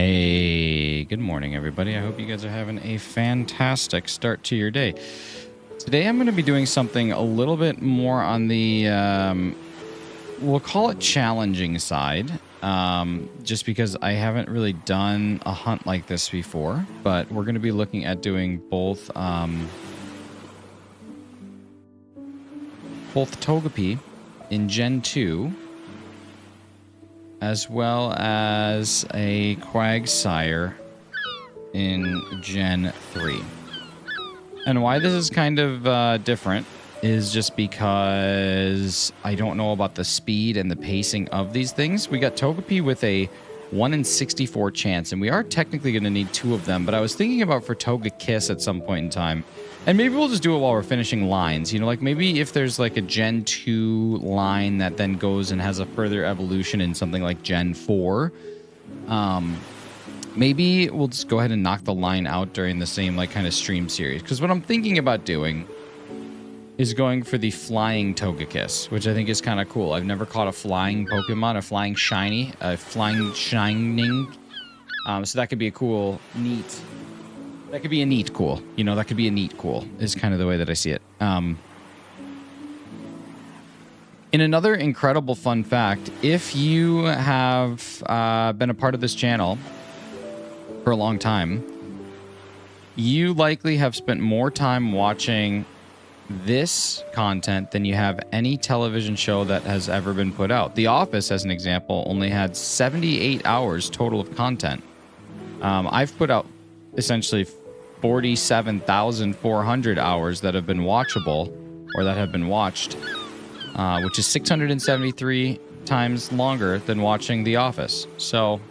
Hey, good morning, everybody. I hope you guys are having a fantastic start to your day. Today, I'm going to be doing something a little bit more on the, we'll call it challenging side, just because I haven't really done a hunt like this before, but we're going to be looking at doing both Togepi in Gen 2, as well as a Quagsire in Gen 3. And why this is kind of different is just because I don't know about the speed and the pacing of these things. We got Togepi with a 1 in 64 chance, and we are technically going to need 2 of them, but I was thinking about for Togekiss at some point in time. And maybe we'll just do it while we're finishing lines. You know, like maybe if there's like a Gen 2 line that then goes and has a further evolution in something like Gen 4, maybe we'll just go ahead and knock the line out during the same like kind of stream series. Because what I'm thinking about doing is going for the flying Togekiss, which I think is kind of cool. I've never caught a flying Pokemon, a flying shiny, a flying shining. So that could be a cool, neat... That could be a neat cool. You know, that could be a neat cool is kind of the way that I see it. In another incredible fun fact, if you have been a part of this channel for a long time, you likely have spent more time watching this content than you have any television show that has ever been put out. The Office, as an example, only had 78 hours total of content. I've put out essentially 47,400 hours that have been watchable or that have been watched, which is 673 times longer than watching The Office. So,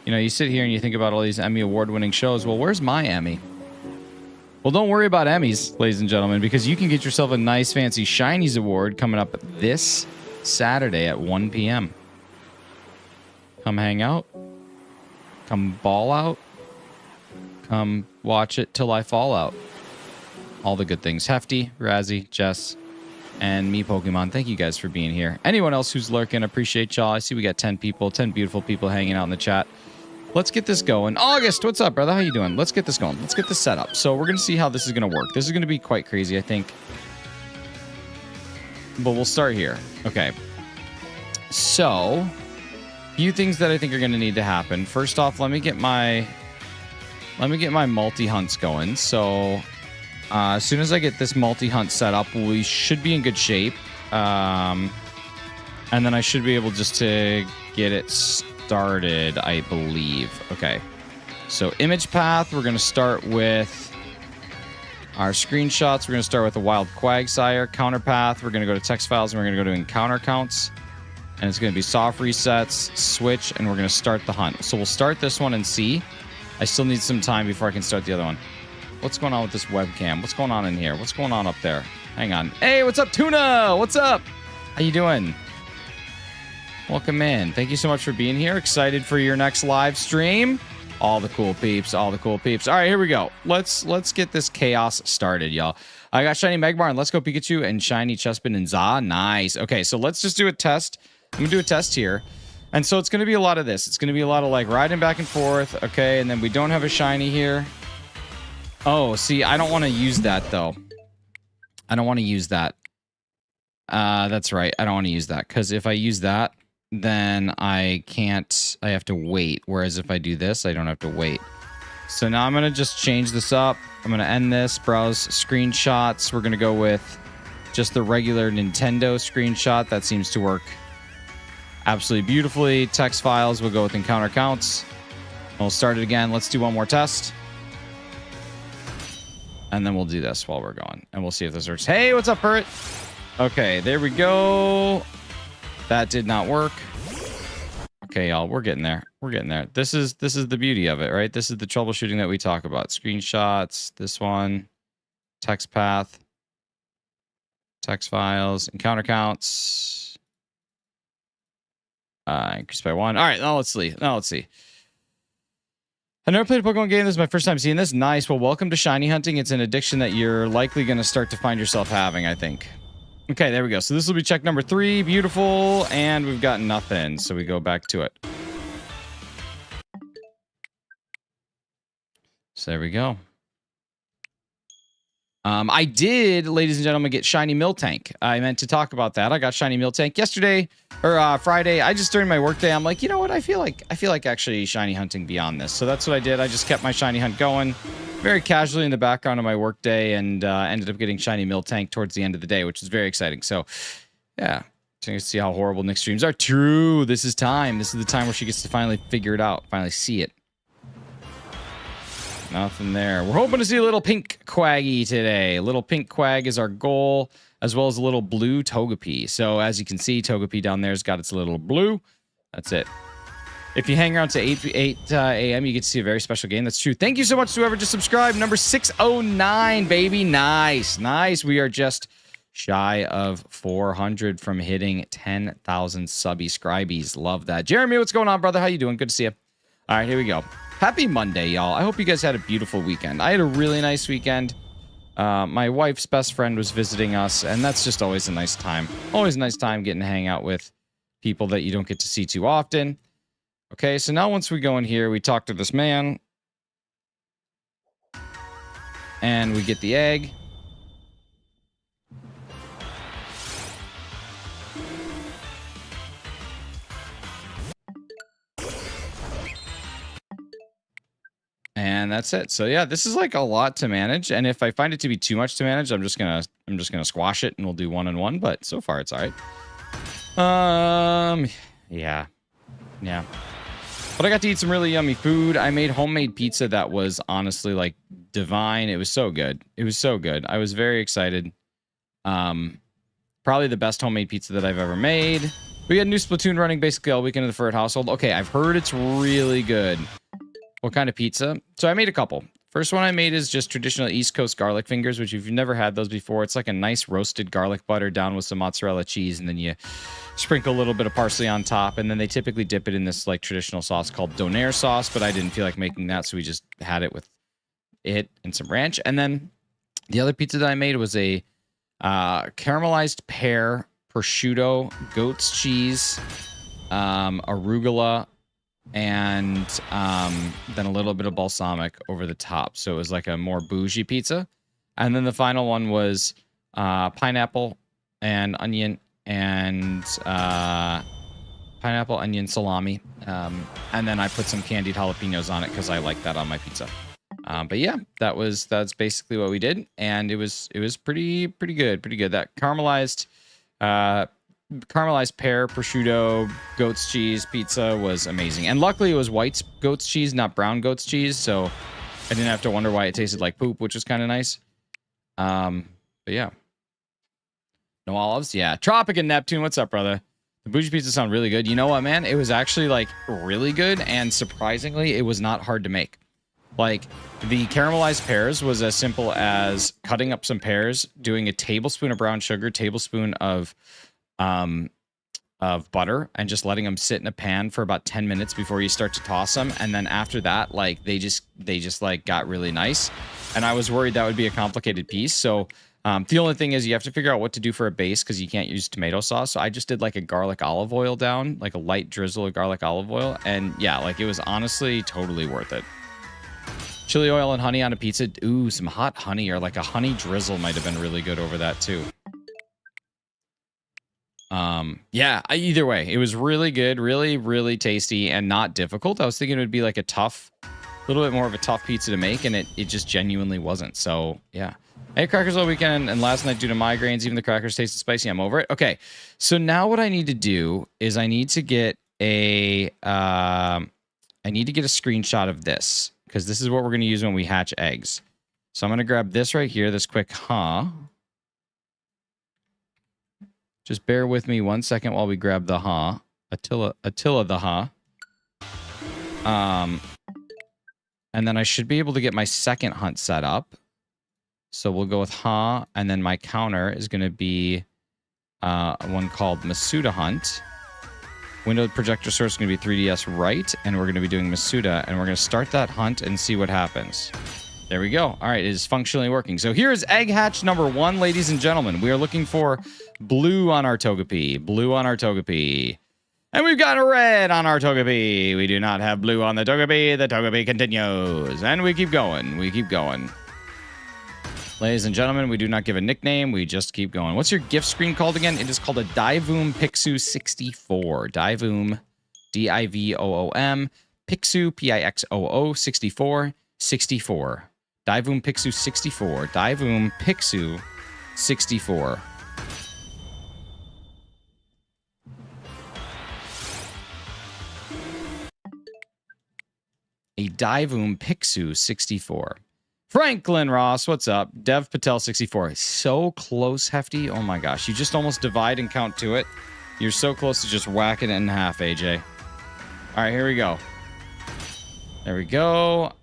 you know, you sit here and you think about all these Emmy award-winning shows. Well, where's my Emmy? Well, don't worry about Emmys, ladies and gentlemen, because you can get yourself a nice fancy Shinies award coming up this Saturday at 1 p.m. Come hang out. Come ball out. Come watch it till I fall out. All the good things. Hefty, Razzie, Jess, and me, Pokemon. Thank you guys for being here. Anyone else who's lurking, appreciate y'all. I see we got 10 people, 10 beautiful people hanging out in the chat. Let's get this going. August, what's up, brother? How you doing? Let's get this going. Let's get this set up. So we're going to see how this is going to work. This is going to be quite crazy, I think. But we'll start here. Okay. So, a few things that I think are going to need to happen. First off, let me get my multi-hunts going. So as soon as I get this multi-hunt set up, we should be in good shape. And then I should be able just to get it started, I believe. Okay. So image path, we're going to start with our screenshots. We're going to start with a wild Quagsire. Counter path, we're going to go to text files, and we're going to go to encounter counts. And it's going to be soft resets, switch, and we're going to start the hunt. So we'll start this one and see. I still need some time before I can start the other one. What's going on with this webcam? What's going on in here? What's going on up there? Hang on. Hey, what's up, Tuna? What's up? How you doing? Welcome in. Thank you so much for being here. Excited for your next live stream. All the cool peeps. All the cool peeps. All right, here we go. Let's get this chaos started, y'all. I got Shiny Magmar and Let's Go Pikachu and Shiny Chespin and Za. Nice. Okay, so let's just do a test. I'm going to do a test here. And so it's going to be a lot of this. It's going to be a lot of like riding back and forth. Okay, and then we don't have a shiny here. Oh, see, I don't want to use that though. I don't want to use that. That's right. I don't want to use that because if I use that, then I can't. I have to wait. Whereas if I do this, I don't have to wait. So now I'm going to just change this up. I'm going to end this. Browse screenshots. We're going to go with just the regular Nintendo screenshot. That seems to work absolutely beautifully. Text files, we'll go with encounter counts. We'll start it again. Let's do one more test. And then we'll do this while we're going. And we'll see if this works. Hey, what's up, Bert? Okay, there we go. That did not work. Okay, y'all, we're getting there. We're getting there. This is the beauty of it, right? This is the troubleshooting that we talk about. Screenshots, this one, text path, text files, encounter counts. Increased by 1. All right, now let's see. I've never played a Pokemon game. This is my first time seeing this. Nice. Well, welcome to shiny hunting. It's an addiction that you're likely going to start to find yourself having, I think. Okay, there we go. So this will be check number 3. Beautiful. And we've got nothing. So we go back to it. So there we go. I did, ladies and gentlemen, get shiny Miltank. I meant to talk about that. I got shiny Miltank yesterday or Friday. I just during my workday, I'm like, you know what? I feel like actually shiny hunting beyond this. So that's what I did. I just kept my shiny hunt going very casually in the background of my workday, and ended up getting shiny Miltank towards the end of the day, which is very exciting. So yeah, so you can see how horrible Nick's streams are. True. This is time. This is the time where she gets to finally figure it out, finally see it. Nothing there. We're hoping to see a little pink Quaggy today. A little pink Quag is our goal, as well as a little blue Togepi. So as you can see, Togepi down there has got its little blue. That's it. If you hang around to 8 a.m., you get to see a very special game. That's true. Thank you so much to whoever just subscribed. Number 609, baby. Nice. Nice. We are just shy of 400 from hitting 10,000 subscribers. Love that. Jeremy, what's going on, brother? How you doing? Good to see you. All right, here we go. Happy Monday, y'all. I hope you guys had a beautiful weekend. I had a really nice weekend. My wife's best friend was visiting us, and that's just always a nice time. Always a nice time getting to hang out with people that you don't get to see too often. Okay, so now once we go in here, we talk to this man. And we get the egg. And that's it. So yeah, this is like a lot to manage. And if I find it to be too much to manage, I'm just gonna squash it and we'll do 1-on-1. But so far it's all right. Yeah. But I got to eat some really yummy food. I made homemade pizza that was honestly like divine. It was so good. It was so good. I was very excited. Probably the best homemade pizza that I've ever made. We had new Splatoon running basically all weekend in the Furret household. Okay, I've heard it's really good. What kind of pizza? So I made a couple. First one I made is just traditional East Coast garlic fingers, which if you've never had those before, it's like a nice roasted garlic butter down with some mozzarella cheese, and then you sprinkle a little bit of parsley on top, and then they typically dip it in this like traditional sauce called donair sauce, but I didn't feel like making that, so we just had it with it and some ranch. And then the other pizza that I made was a caramelized pear, prosciutto, goat's cheese, arugula, and then a little bit of balsamic over the top. So it was like a more bougie pizza. And then the final one was pineapple and onion and pineapple, onion, salami. And then I put some candied jalapenos on it because I like that on my pizza. But yeah, that's basically what we did, and it was pretty good. That caramelized pear, prosciutto, goat's cheese pizza was amazing. And luckily it was white goat's cheese, not brown goat's cheese, so I didn't have to wonder why it tasted like poop, which was kind of nice. But yeah. No olives? Yeah. Tropic and Neptune, what's up, brother? The bougie pizza sound really good. You know what, man? It was actually like really good, and surprisingly, it was not hard to make. Like, the caramelized pears was as simple as cutting up some pears, doing a tablespoon of brown sugar, tablespoon of butter, and just letting them sit in a pan for about 10 minutes before you start to toss them. And then after that, like, they just like got really nice. And I was worried that would be a complicated piece. So the only thing is you have to figure out what to do for a base because you can't use tomato sauce. So I just did like a garlic olive oil down, like a light drizzle of garlic olive oil. And yeah, like it was honestly totally worth it. Chili oil and honey on a pizza. Ooh, some hot honey or like a honey drizzle might have been really good over that too. Yeah, either way, it was really good, really tasty and not difficult. I was thinking it would be like a little bit more of a tough pizza to make, and it just genuinely wasn't. So yeah. I ate crackers all weekend and last night due to migraines. Even the crackers tasted spicy. I'm over it. Okay. So now what I need to do is I need to get a screenshot of this, because this is what we're going to use when we hatch eggs. So I'm going to grab this right here, this quick Just bear with me 1 second while we grab the Attila the and then I should be able to get my second hunt set up. So we'll go with and then my counter is going to be one called Masuda Hunt. Window projector source is going to be 3DS right, and we're going to be doing Masuda, and we're going to start that hunt and see what happens. There we go. All right, it is functionally working. So here's egg hatch number 1, ladies and gentlemen. We are looking for blue on our Togepi. Blue on our Togepi. And we've got a red on our Togepi. We do not have blue on the Togepi. The Togepi continues. And we keep going. We keep going. Ladies and gentlemen, we do not give a nickname. We just keep going. What's your gift screen called again? It is called a Divoom Pixu 64. Divoom, D-I-V-O-O-M. Pixu, P-I-X-O-O, 64, 64. Divoom Pixu 64. Divoom Pixu 64. A Divoom Pixu 64. Franklin Ross, what's up? Dev Patel 64. So close, Hefty. Oh my gosh. You just almost divide and count to it. You're so close to just whacking it in half, AJ. All right, here we go. There we go.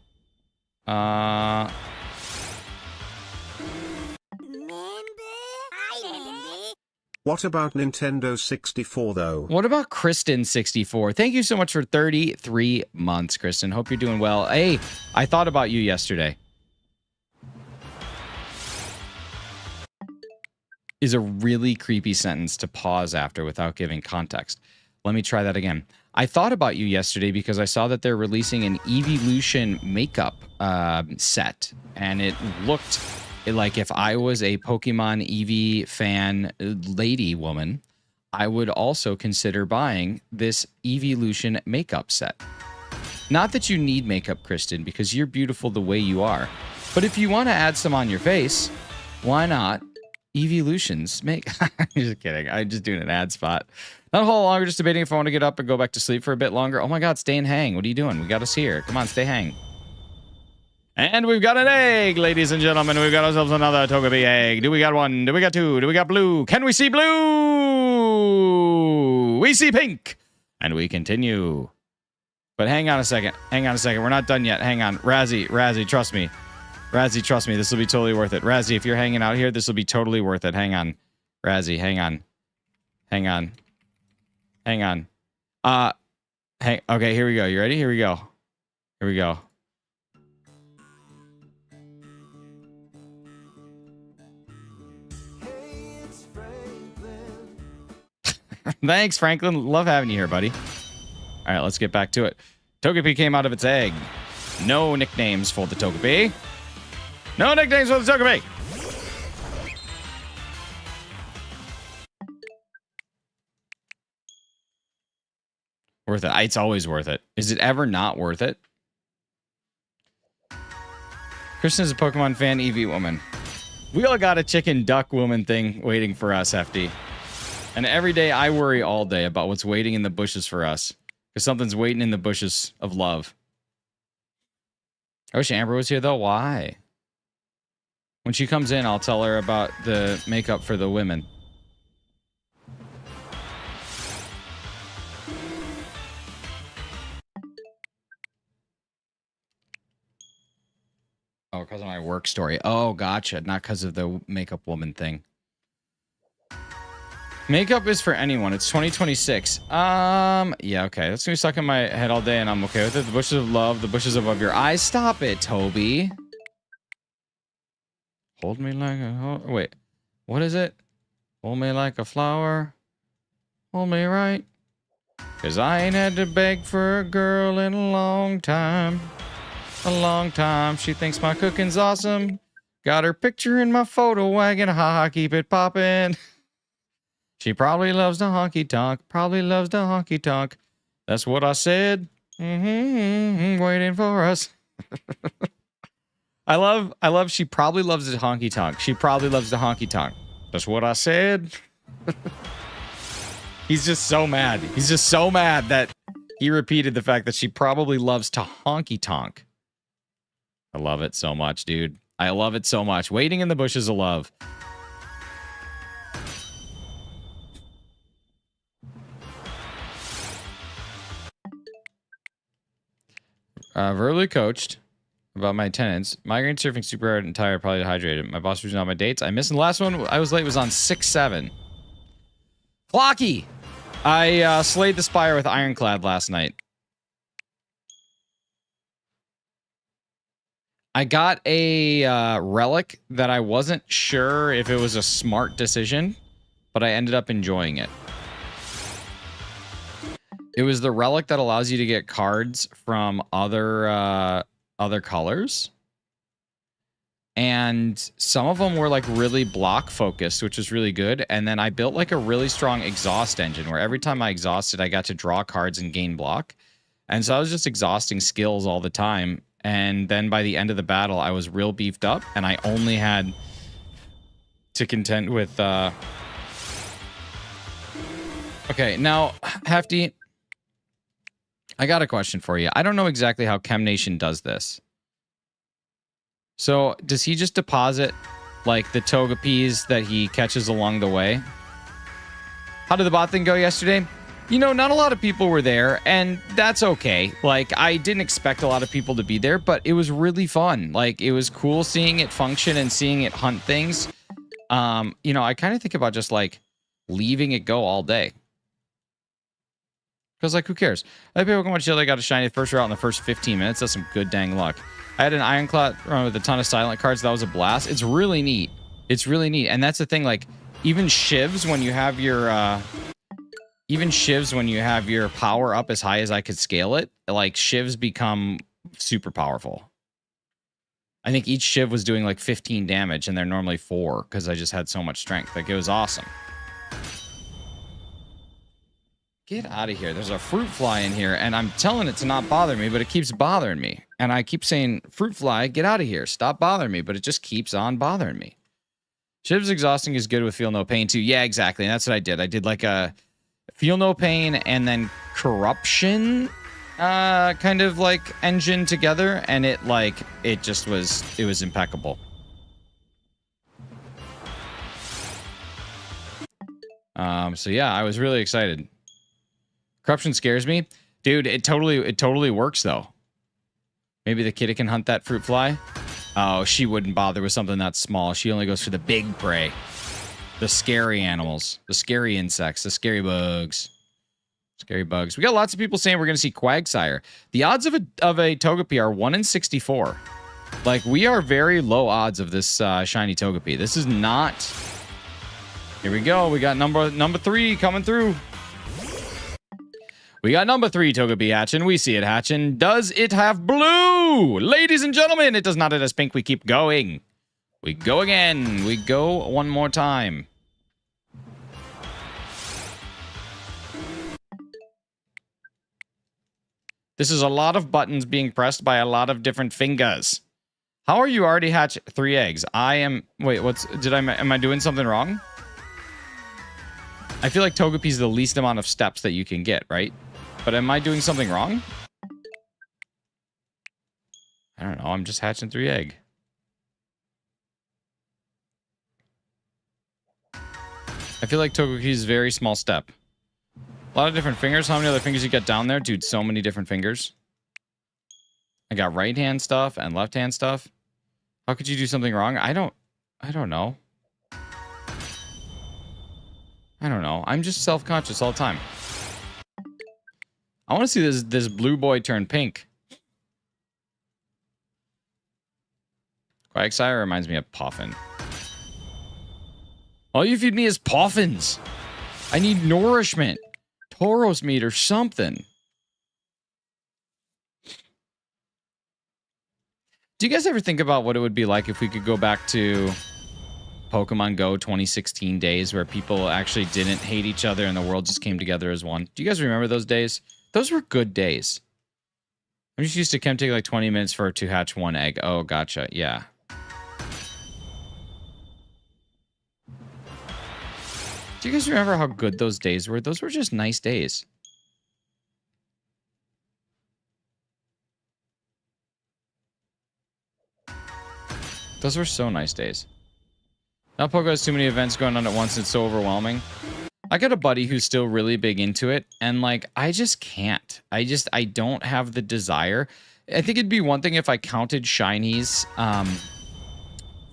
What about Nintendo 64 though? What about Kristen 64? Thank you so much for 33 months, Kristen. Hope you're doing well. Hey, I thought about you yesterday. Is a really creepy sentence to pause after without giving context. Let me try that again. I thought about you yesterday because I saw that they're releasing an Evolution makeup set, and it looked like if I was a Pokemon Eevee fan lady woman, I would also consider buying this Evolution makeup set. Not that you need makeup, Kristen, because you're beautiful the way you are. But if you want to add some on your face, why not? Evolutions make... Just kidding. I'm just doing an ad spot. Not a whole longer, just debating if I want to get up and go back to sleep for a bit longer. Oh my god, stay and hang. What are you doing? We got us here. Come on, stay hang. And we've got an egg, ladies and gentlemen. We've got ourselves another Togepi egg. Do we got one? Do we got two? Do we got blue? Can we see blue? We see pink. And we continue. But hang on a second. Hang on a second. We're not done yet. Hang on. Razzie, trust me. Razzie, trust me. This will be totally worth it. Razzie, if you're hanging out here, this will be totally worth it. Hang on. Razzie, hang on. Hang on. Hang on. Okay, here we go. You ready? Here we go. Here we go. Thanks, Franklin. Love having you here, buddy. All right, let's get back to it. Togepi came out of its egg. No nicknames for the Togepi. No nicknames for the Togepi. Worth it. It's always worth it. Is it ever not worth it? Kristen is a Pokemon fan, Eevee woman. We all got a chicken duck woman thing waiting for us, Hefty. And every day I worry all day about what's waiting in the bushes for us. Because something's waiting in the bushes of love. I wish Amber was here, though. Why? When she comes in, I'll tell her about the makeup for the women. Oh, because of my work story. Oh, gotcha. Not because of the makeup woman thing. Makeup is for anyone. It's 2026. Yeah, okay. That's gonna be stuck in my head all day, and I'm okay with it. The bushes of love, the bushes above your eyes. Stop it, Toby. Hold me like a... Wait. What is it? Hold me like a flower. Hold me right. Because I ain't had to beg for a girl in a long time. A long time. She thinks my cooking's awesome. Got her picture in my photo wagon. Ha ha, keep it poppin'. She probably loves the honky tonk. Probably loves the honky tonk. That's what I said. Waiting for us. I love she probably loves the honky tonk. She probably loves the honky tonk. That's what I said. He's just so mad. He's just so mad that he repeated the fact that she probably loves to honky tonk. I love it so much, dude. I love it so much. Waiting in the bushes of love. Verbally coached about my attendance. Migraine, surfing super hard and tired, probably dehydrated. My boss was on my dates. I missed the last one. I was late. Was on 6-7. Flocky! I slayed the Spire with Ironclad last night. I got a relic that I wasn't sure if it was a smart decision, but I ended up enjoying it. It was the relic that allows you to get cards from other colors. And some of them were like really block focused, which was really good. And then I built like a really strong exhaust engine where every time I exhausted, I got to draw cards and gain block. And so I was just exhausting skills all the time. And then by the end of the battle, I was real beefed up and I only had to contend with... Okay, now, Hefty, I got a question for you. I don't know exactly how Chem Nation does this. So, does he just deposit, like, the Togepis that he catches along the way? How did the bot thing go yesterday? You know, not a lot of people were there, and that's okay. Like, I didn't expect a lot of people to be there, but it was really fun. Like, it was cool seeing it function and seeing it hunt things. You know, I kind of think about just, like, leaving it go all day. Because, like, who cares? I play Pokemon Shield, I got a shiny first route in the first 15 minutes. That's some good dang luck. I had an Ironclad run with a ton of silent cards. That was a blast. It's really neat. It's really neat. And that's the thing, like, even shivs when you have your... even shivs when you have your power up as high as I could scale it, like, shivs become super powerful. I think each shiv was doing, like, 15 damage, and they're normally 4, because I just had so much strength. Like, it was awesome. Get out of here. There's a fruit fly in here, and I'm telling it to not bother me, but it keeps bothering me. And I keep saying, fruit fly, get out of here. Stop bothering me, but it just keeps on bothering me. Shiv's exhausting is good with Feel No Pain, too. Yeah, exactly, and that's what I did. I did, like, a Feel No Pain and then Corruption kind of, like, engine together, and it, like, it just was, it was impeccable. So, yeah, I was really excited. Corruption scares me. Dude, it totally works, though. Maybe the kitty can hunt that fruit fly. Oh, she wouldn't bother with something that small. She only goes for the big prey. The scary animals. The scary insects. The scary bugs. Scary bugs. We got lots of people saying we're going to see Quagsire. The odds of a Togepi are 1 in 64. Like, we are very low odds of this shiny Togepi. This is not... Here we go. We got number 3 coming through. We got number 3 Togepi hatching. We see it hatching. Does it have blue? Ladies and gentlemen, it does not. It has pink. We keep going. We go again. We go one more time. This is a lot of buttons being pressed by a lot of different fingers. How are you already hatch 3 eggs? I am... Wait, am I doing something wrong? I feel like Togepi is the least amount of steps that you can get, right? But am I doing something wrong? I don't know. I'm just hatching 3 egg. I feel like Togepi is a very small step. A lot of different fingers. How many other fingers you got down there? Dude, so many different fingers. I got right hand stuff and left hand stuff. How could you do something wrong? I don't know. I don't know. I'm just self-conscious all the time. I want to see this blue boy turn pink. Quagsire reminds me of Puffin. All you feed me is Puffins. I need nourishment. Tauros meat or something. Do you guys ever think about what it would be like if we could go back to Pokemon Go 2016 days where people actually didn't hate each other and the world just came together as one? Do you guys remember those days? Those were good days. I'm just used to Chem take like 20 minutes for it to hatch 1 egg. Oh, gotcha. Yeah. Do you guys remember how good those days were? Those were just nice days. Those were so nice days. Now Pogo has too many events going on at once. It's so overwhelming. I got a buddy who's still really big into it, and like I just can't. I don't have the desire. I think it'd be one thing if I counted shinies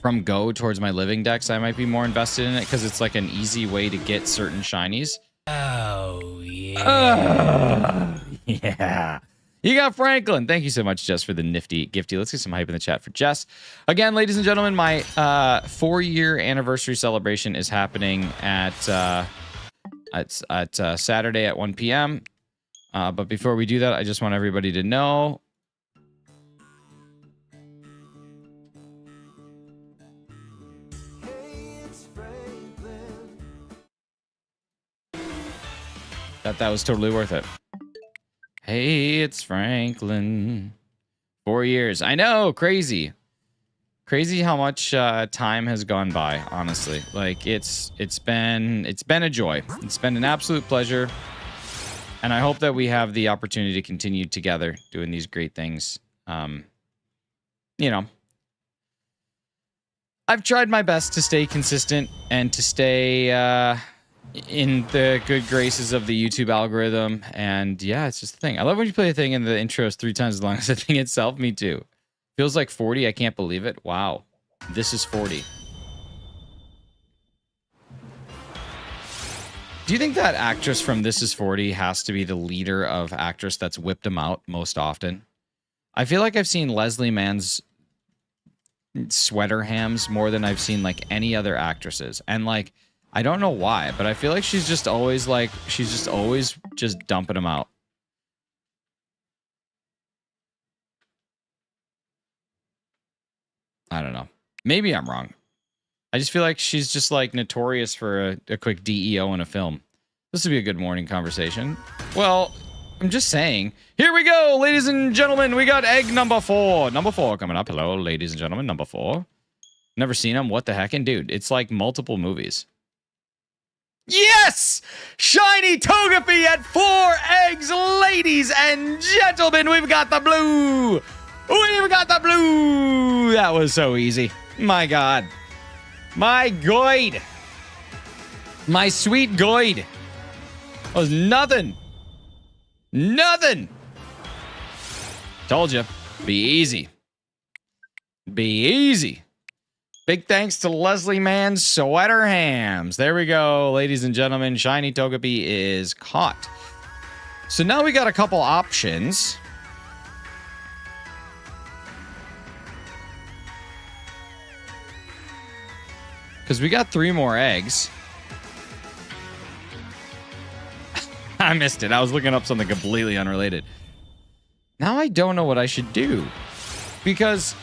from Go towards my living decks. I might be more invested in it because it's like an easy way to get certain shinies. Oh yeah. Yeah. You got Franklin. Thank you so much, Jess, for the nifty gifty. Let's get some hype in the chat for Jess. Again, ladies and gentlemen, my 4-year anniversary celebration is happening at Saturday at 1 p.m. But before we do that, I just want everybody to know that was totally worth it. Hey, it's Franklin. 4 years. I know, crazy. Crazy how much time has gone by, honestly. Like it's been a joy. It's been an absolute pleasure. And I hope that we have the opportunity to continue together doing these great things. You know, I've tried my best to stay consistent and to stay in the good graces of the YouTube algorithm. And yeah, it's just a thing. I love when you play a thing and the intro is 3 times as long as the thing itself. Me too. Feels like 40. I can't believe it. Wow. This is 40. Do you think that actress from This Is 40 has to be the leader of actress that's whipped him out most often? I feel like I've seen Leslie Mann's sweater hams more than I've seen like any other actresses. And like, I don't know why, but I feel like she's just always just dumping him out. I don't know. Maybe I'm wrong. I just feel like she's just like notorious for a quick DEO in a film. This would be a good morning conversation. Well, I'm just saying. Here we go, ladies and gentlemen. We got egg number 4. Number 4 coming up. Hello, ladies and gentlemen. Number 4. Never seen him. What the heck? And dude, it's like multiple movies. Yes! Shiny Togepi at 4 eggs, ladies and gentlemen. We've got the blue. We've got the blue. That was so easy. My God. My God. My sweet God. That was nothing. Nothing. Told you. Be easy. Be easy. Big thanks to Leslie Mann's sweater hams. There we go, ladies and gentlemen. Shiny Togepi is caught. So now we got a couple options. Because we got 3 more eggs. I missed it. I was looking up something completely unrelated. Now I don't know what I should do. Because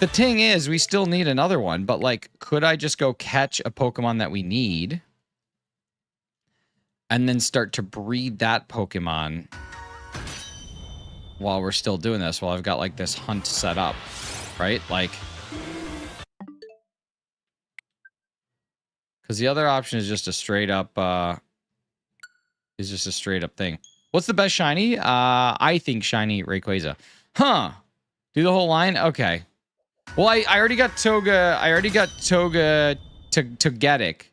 the thing is, we still need another one. But, like, could I just go catch a Pokemon that we need? And then start to breed that Pokemon while we're still doing this. While I've got, like, this hunt set up. Right? Like... Because the other option is just a straight up, thing. What's the best shiny? I think shiny Rayquaza. Huh. Do the whole line? Okay. Well, I already got Toga. I already got Toga Togetic.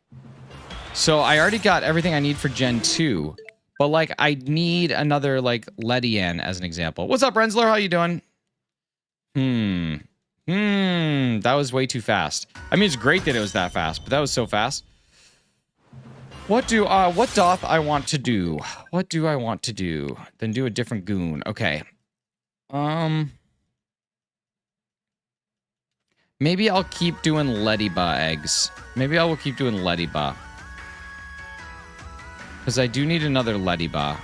So I already got everything I need for Gen 2. But, like, I need another, like, Ledian as an example. What's up, Rensler? How you doing? That was way too fast. I mean, it's great that it was that fast, but that was so fast. What doth I want to do? What do I want to do? Then do a different goon. Okay. Maybe I'll keep doing Lediba eggs. Maybe I will keep doing Lediba. Because I do need another Lediba.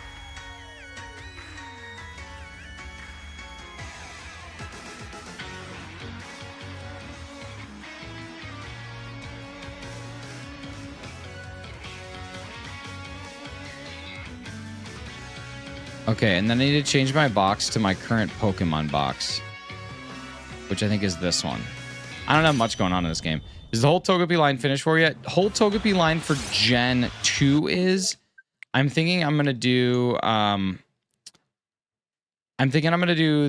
Okay, and then I need to change my box to my current Pokemon box. Which I think is this one. I don't have much going on in this game. Is the whole Togepi line finished for you? Whole Togepi line for Gen 2 is... I'm thinking I'm going to do...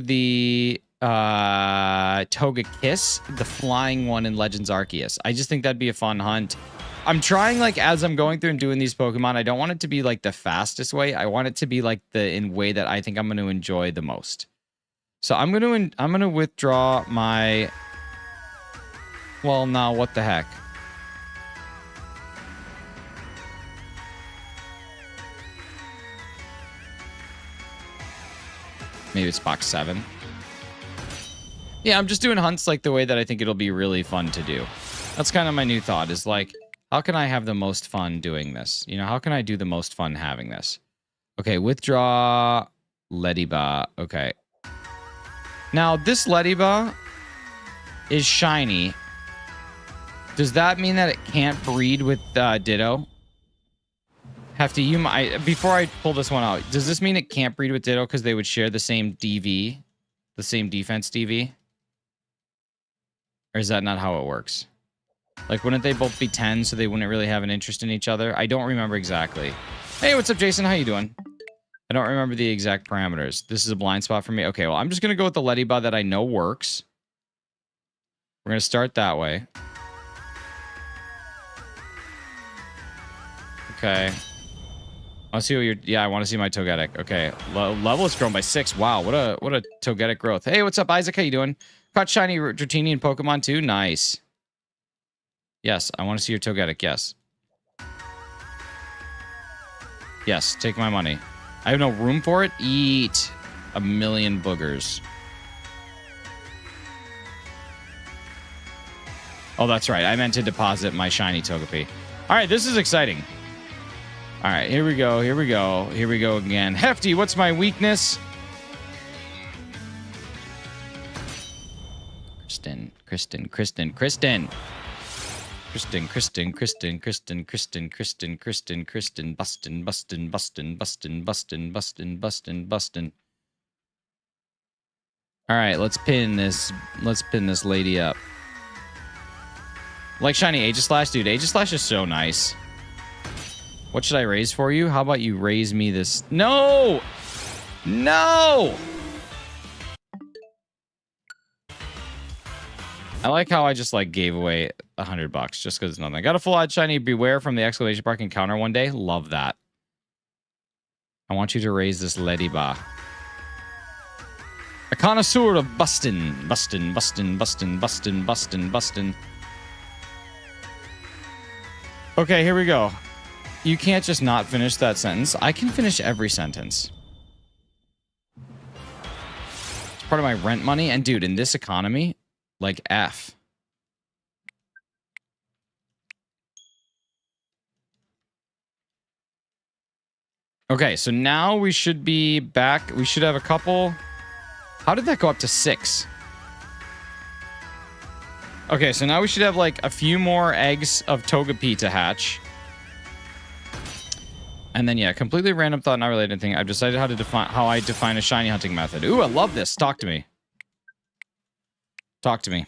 the Togekiss, the flying one in Legends Arceus. I just think that'd be a fun hunt. I'm trying, like, as I'm going through and doing these Pokemon, I don't want it to be, like, the fastest way. I want it to be, like, in way that I think I'm going to enjoy the most. So I'm going to withdraw my... Well, now, what the heck? Maybe it's box 7. Yeah, I'm just doing hunts, like, the way that I think it'll be really fun to do. That's kind of my new thought, is, like... How can I have the most fun doing this? You know, how can I do the most fun having this? Okay, withdraw Lediba. Okay. Now, this Lediba is shiny. Does that mean that it can't breed with Ditto? Hefty, before I pull this one out, does this mean it can't breed with Ditto because they would share the same DV? The same defense DV? Or is that not how it works? Like, wouldn't they both be 10 so they wouldn't really have an interest in each other? I don't remember exactly. Hey, what's up, Jason? How you doing? I don't remember the exact parameters. This is a blind spot for me. Okay, well, I'm just going to go with the Lediba that I know works. We're going to start that way. Okay. I want to see what you're... Yeah, I want to see my Togetic. Okay. Level has grown by 6. Wow, what a Togetic growth. Hey, what's up, Isaac? How you doing? Caught shiny Dratini in Pokemon too? Nice. Yes, I want to see your Togetic. Yes. Yes, take my money. I have no room for it? Eat a million boogers. Oh, that's right. I meant to deposit my shiny Togepi. All right, this is exciting. All right, here we go. Here we go. Here we go again. Hefty, what's my weakness? Kristen. Bustin. All right, let's pin this lady up. Like shiny Aegislash, dude. Aegislash is so nice. What should I raise for you? How about you raise me this? No! No! I like how I just like gave away $100 just because it's nothing. I got a full-out shiny Beware from the exclamation mark encounter one day. Love that. I want you to raise this Lediba. A connoisseur of bustin'. Okay, here we go. You can't just not finish that sentence. I can finish every sentence. It's part of my rent money. And dude, in this economy, like F. Okay, so now we should be back. We should have a couple. How did that go up to 6? Okay, so now we should have like a few more eggs of Togepi to hatch. And then, yeah, completely random thought, not related thing. I've decided how I define a shiny hunting method. Ooh, I love this. Talk to me. Talk to me.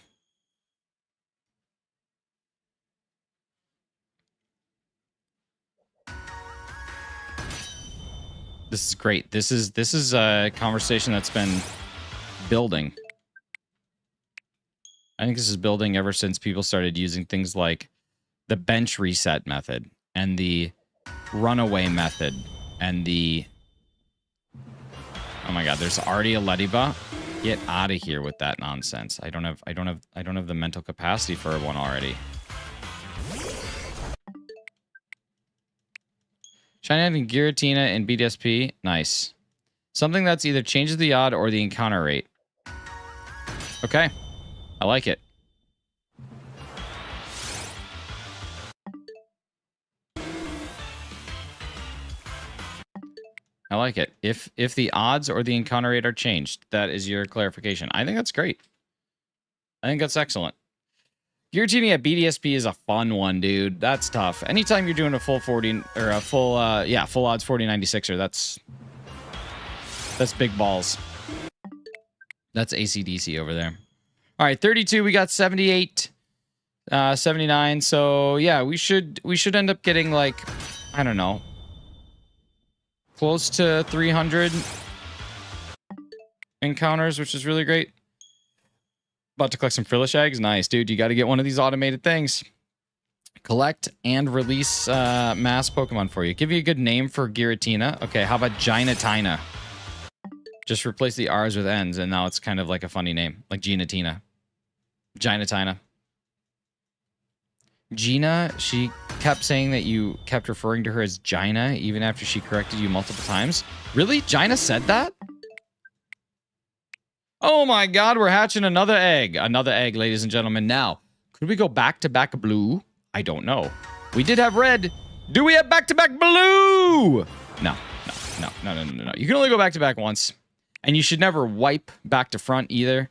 This is great. This is a conversation that's been building. I think this is building ever since people started using things like the bench reset method and the runaway method and the... Oh my god, there's already a Lediba. Get out of here with that nonsense. I don't have the mental capacity for one already. Shiny having Giratina and BDSP. Nice. Something that's either changes the odd or the encounter rate. Okay. I like it. I like it. If the odds or the encounter rate are changed, that is your clarification. I think that's great. I think that's excellent. Giratina at BDSP is a fun one, dude. That's tough. Anytime you're doing a full 40 or a full full odds 4096er, that's big balls. That's AC/DC over there. All right, 32. We got 78, 79. So yeah, we should end up getting like, I don't know, close to 300 encounters, which is really great. About to collect some Frillish eggs. Nice, dude. You got to get one of these automated things. Collect and release mass Pokemon for you. Give you a good name for Giratina. Okay, how about Ginatina? Just replace the R's with N's, and now it's kind of like a funny name. Like Ginatina. Ginatina. Gina, she kept saying that you kept referring to her as Gina, even after she corrected you multiple times. Really? Gina said that? Oh my god, we're hatching another egg. Another egg, ladies and gentlemen. Now, could we go back-to-back blue? I don't know. We did have red. Do we have back-to-back blue? No. No. You can only go back to back once. And you should never wipe back to front either.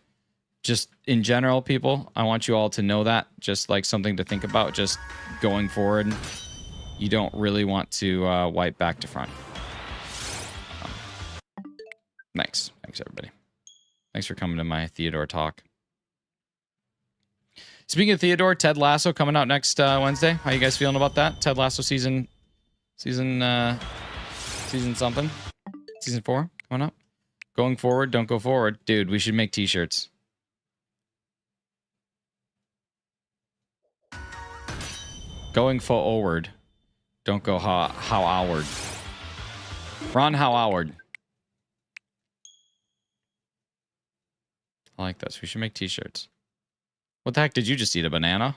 Just in general, people, I want you all to know that. Just like something to think about. Just going forward, you don't really want to wipe back to front. Thanks, everybody. Thanks for coming to my Theodore talk. Speaking of Theodore, Ted Lasso coming out next Wednesday. How you guys feeling about that? Ted Lasso season something. Season 4 coming up. Going forward, don't go forward. Dude, we should make t-shirts. Going forward, don't go how-howard. Ron Howard. I like this. We should make t-shirts. What the heck did you just eat? A banana?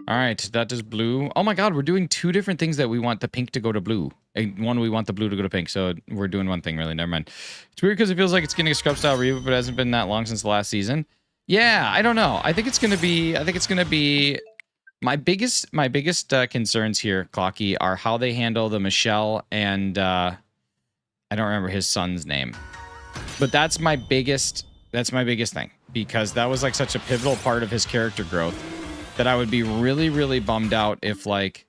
All right, that is blue. Oh my god, we're doing 2 different things that we want the pink to go to blue. And one, we want the blue to go to pink, so we're doing one thing, really. Never mind. It's weird because it feels like it's getting a scrub-style reboot, but it hasn't been that long since the last season. Yeah, I don't know. I think it's gonna be... My biggest concerns here, Clocky, are how they handle the Michelle and... I don't remember his son's name. But that's my biggest thing. Because that was like such a pivotal part of his character growth. That I would be really, really bummed out if, like...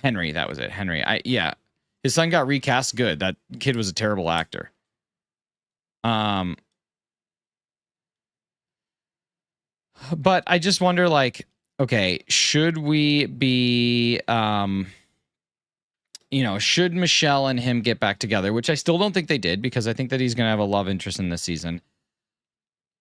Henry, that was it. Henry. Yeah. His son got recast good. That kid was a terrible actor. But I just wonder, like, okay, should we be... should Michelle and him get back together? Which I still don't think they did, because I think that he's going to have a love interest in this season.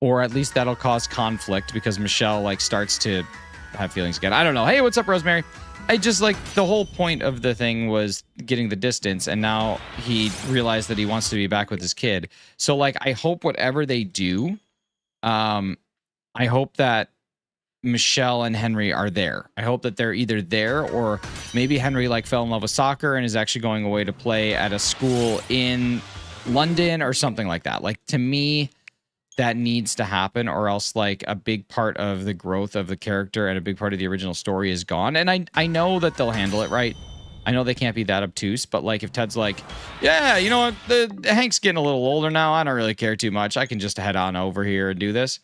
Or at least that'll cause conflict because Michelle, like, starts to have feelings again. I don't know. Hey, what's up, Rosemary? I just, like, the whole point of the thing was getting the distance, and now he realized that he wants to be back with his kid. So, like, I hope whatever they do, I hope that Michelle and Henry are there. I hope that they're either there, or maybe Henry, like, fell in love with soccer and is actually going away to play at a school in London or something like that. Like, to me... that needs to happen, or else, like, a big part of the growth of the character and a big part of the original story is gone. And I know that they'll handle it right. I know they can't be that obtuse, but, like, if Ted's like, yeah, you know what, the Hank's getting a little older now, I don't really care too much, I can just head on over here and do this.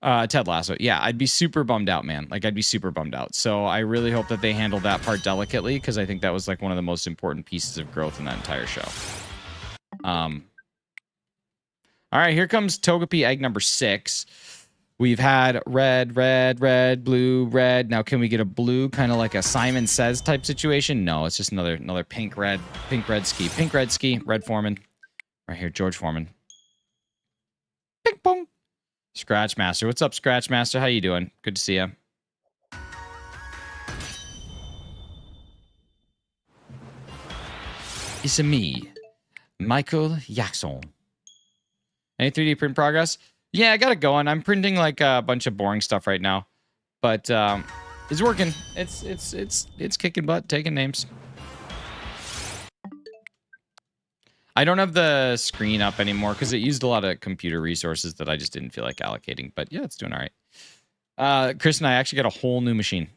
Ted Lasso, yeah, I'd be super bummed out, man. Like, I'd be super bummed out. So I really hope that they handle that part delicately, because I think that was, like, one of the most important pieces of growth in that entire show. All right, here comes Togepi egg number 6. We've had red, blue, red. Now, can we get a blue, kind of like a Simon Says type situation? No, it's just another pink, red ski. Pink, red ski, red Foreman. Right here, George Foreman. Ping pong. Scratch Master. What's up, Scratch Master? How you doing? Good to see you. It's me, Michael Jackson. Any 3D print progress? Yeah, I got it going. I'm printing like a bunch of boring stuff right now, but it's working. It's kicking butt, taking names. I don't have the screen up anymore because it used a lot of computer resources that I just didn't feel like allocating. But yeah, it's doing all right. Chris and I actually got a whole new machine.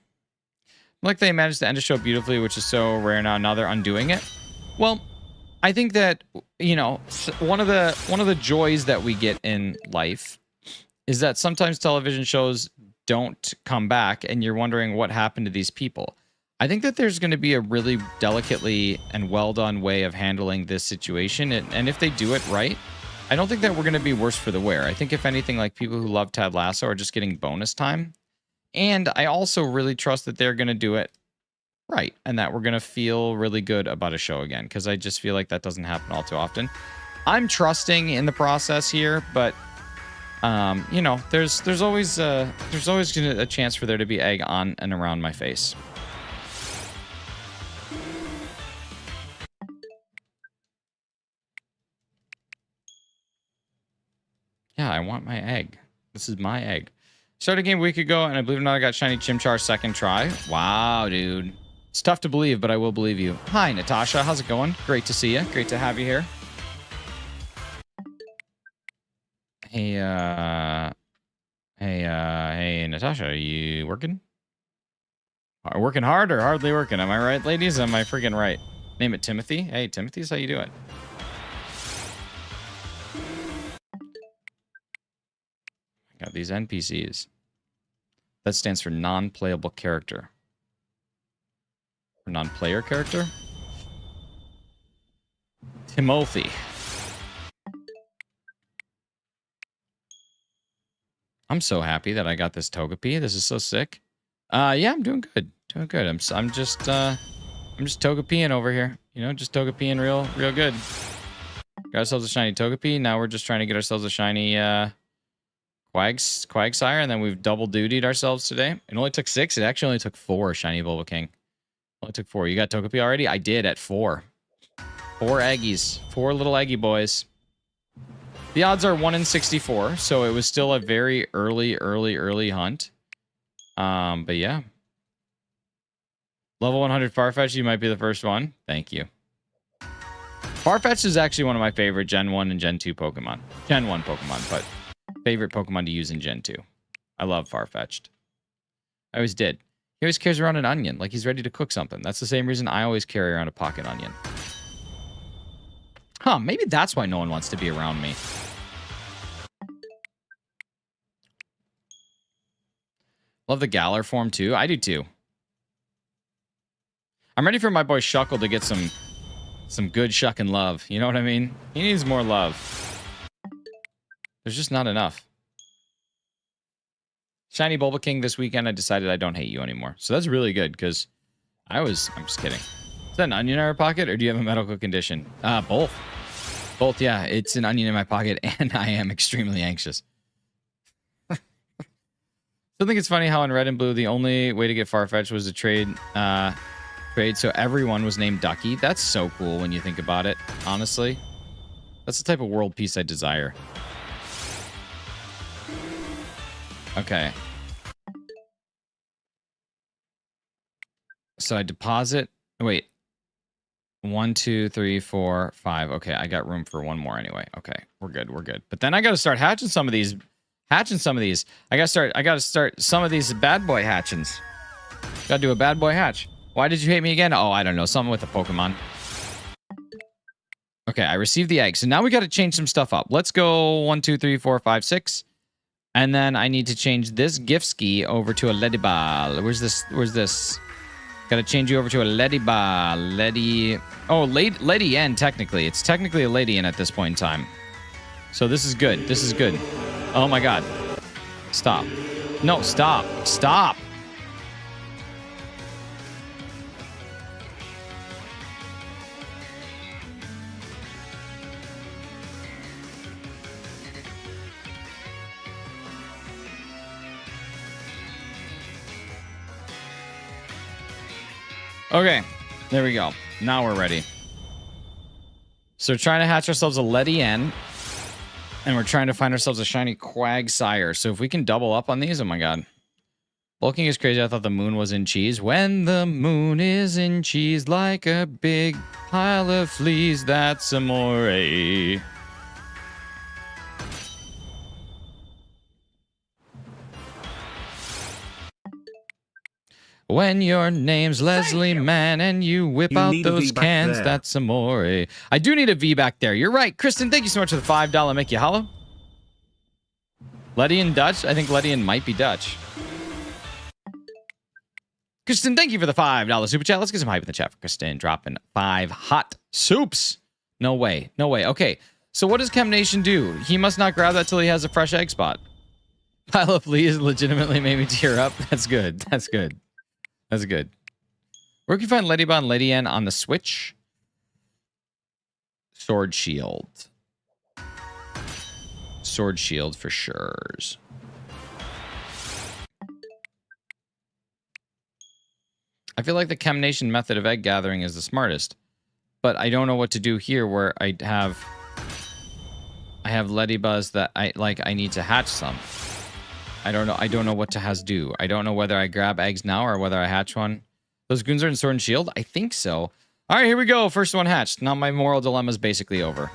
Like, they managed to end a show beautifully, which is so rare now. Now they're undoing it. Well, I think that, you know, one of the joys that we get in life is that sometimes television shows don't come back and you're wondering what happened to these people. I think that there's going to be a really delicately and well done way of handling this situation. And if they do it right, I don't think that we're going to be worse for the wear. I think, if anything, like, people who love Ted Lasso are just getting bonus time. And I also really trust that they're going to do it right, and that we're going to feel really good about a show again, because I just feel like that doesn't happen all too often. I'm trusting in the process here, but you know, there's always a chance for there to be egg on and around my face. Yeah, I want my egg. This is my egg. Started a game a week ago, and I believe it or not, I got shiny Chimchar second try. Wow, dude. It's tough to believe, but I will believe you. Hi, Natasha. How's it going? Great to see you. Great to have you here. Hey, hey, Natasha, are you working? Working hard or hardly working? Am I right, ladies? Am I freaking right? Name it Timothy. Hey, Timothy's how you doing? Got these NPCs. That stands for non-playable character. Or non-player character? Timothy. I'm so happy that I got this Togepi. This is so sick. Yeah, I'm doing good. Doing good. I'm just Togepiing over here. You know, just Togepiing real good. Got ourselves a shiny Togepi. Now we're just trying to get ourselves a shiny Quagsire, and then we've double dutied ourselves today. It only took 6. It actually only took 4 shiny Bulbaking. Only took 4. You got Togepi already? I did at 4. 4 Aggies. 4 little Aggie boys. The odds are 1 in 64, so it was still a very early hunt. But yeah. Level 100 Farfetch, you might be the first one. Thank you. Farfetch is actually one of my favorite Gen 1 and Gen 2 Pokemon. Gen 1 Pokemon, but favorite Pokemon to use in Gen 2. I love Farfetch'd. I always did. He always carries around an onion, like he's ready to cook something. That's the same reason I always carry around a pocket onion. Huh, maybe that's why no one wants to be around me. Love the Galar form too. I do too. I'm ready for my boy Shuckle to get some good shucking love. You know what I mean? He needs more love. There's just not enough. Shiny Bulbaking this weekend, I decided I don't hate you anymore. So that's really good, because I'm just kidding. Is that an onion in our pocket, or do you have a medical condition? Both. Both, yeah. It's an onion in my pocket, and I am extremely anxious. I think it's funny how in Red and Blue, the only way to get Farfetch was to trade, so everyone was named Ducky. That's so cool when you think about it, honestly. That's the type of world peace I desire. Okay. So I deposit. Wait. 1, 2, 3, 4, 5. Okay, I got room for one more anyway. Okay, we're good. We're good. But then I got to start hatching some of these. I got to start some of these bad boy hatchings. Got to do a bad boy hatch. Why did you hate me again? Oh, I don't know. Something with a Pokemon. Okay, I received the egg. So now we got to change some stuff up. Let's go 1, 2, 3, 4, 5, 6. And then I need to change this gift ski over to a Lediball. Where's this? Got to change you over to a Lediball. Oh, Lady N, technically. It's technically a Lady N at this point in time. So this is good. This is good. Oh my god. Stop. No, stop. Stop. Okay, there we go. Now we're ready. So we're trying to hatch ourselves a Ledi N, and we're trying to find ourselves a shiny Quagsire. So if we can double up on these, oh my god. Bulking is crazy. I thought the moon was in cheese. When the moon is in cheese like a big pile of fleas, that's amore. When your name's Leslie Mann and you whip out those cans, that's amore. I do need a V back there. You're right. Kristen, thank you so much for the $5 make you hollow. Letty and Dutch? I think Letty and might be Dutch. Kristen, thank you for the $5 super chat. Let's get some hype in the chat for Kristen. Dropping 5 hot soups. No way. No way. Okay. So what does Chem Nation do? He must not grab that till he has a fresh egg spot. Pile of fleas legitimately made me tear up. That's good. That's good. That's good. Where can you find Ledybot and Lady N on the Switch? Sword Shield. Sword Shield for sure. I feel like the Chem Nation method of egg gathering is the smartest, but I don't know what to do here where I have Ledybuzz that I need to hatch some. I don't know what to do. I don't know whether I grab eggs now or whether I hatch one. Those goons are in Sword and Shield? I think so. All right, here we go. First one hatched. Now my moral dilemma is basically over.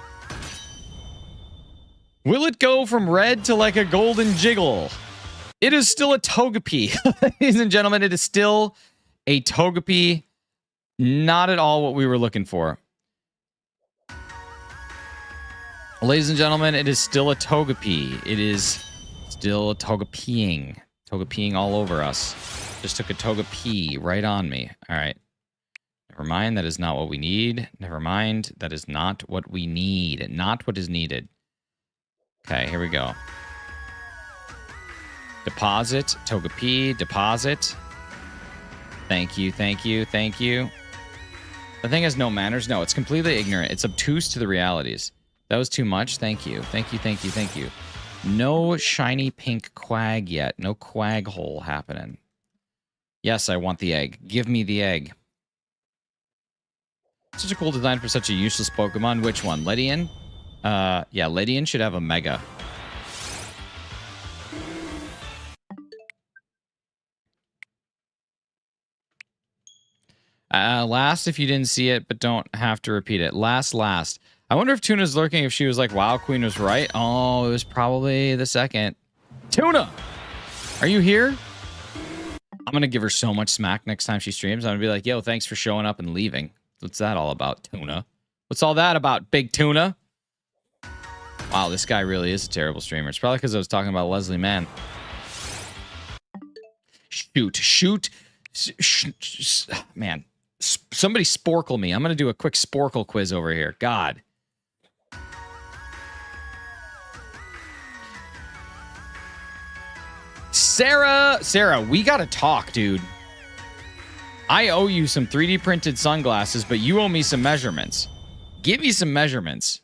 Will it go from red to like a golden jiggle? It is still a Togepi. Ladies and gentlemen, it is still A Togepi, not at all what we were looking for. Ladies and gentlemen, it is still a Togepi. It is still a Togepiing. Togepiing all over us. Just took a Togepi right on me. All right. Never mind. That is not what we need. Never mind. That is not what we need. Not what is needed. Okay, here we go. Deposit. Togepi. Deposit. Thank you. Thank you. Thank you. The thing has no manners. No, it's completely ignorant. It's obtuse to the realities. That was too much. Thank you. Thank you. Thank you. Thank you. No shiny pink quag yet. No quag hole happening. Yes, I want the egg. Give me the egg. Such a cool design for such a useless Pokemon. Which one? Ledian? Yeah, Ledian should have a Mega. Last, if you didn't see it, but don't have to repeat it. Last. I wonder if Tuna's lurking, if she was like, wow, Queen was right. Oh, it was probably the second. Tuna! Are you here? I'm going to give her so much smack next time she streams. I'm going to be like, yo, thanks for showing up and leaving. What's that all about, Tuna? What's all that about, Big Tuna? Wow, this guy really is a terrible streamer. It's probably because I was talking about Leslie Mann. Shoot. Man, somebody sporkle me. I'm going to do a quick sporkle quiz over here. God. Sarah, we got to talk, dude. I owe you some 3D printed sunglasses, but you owe me some measurements. Give me some measurements.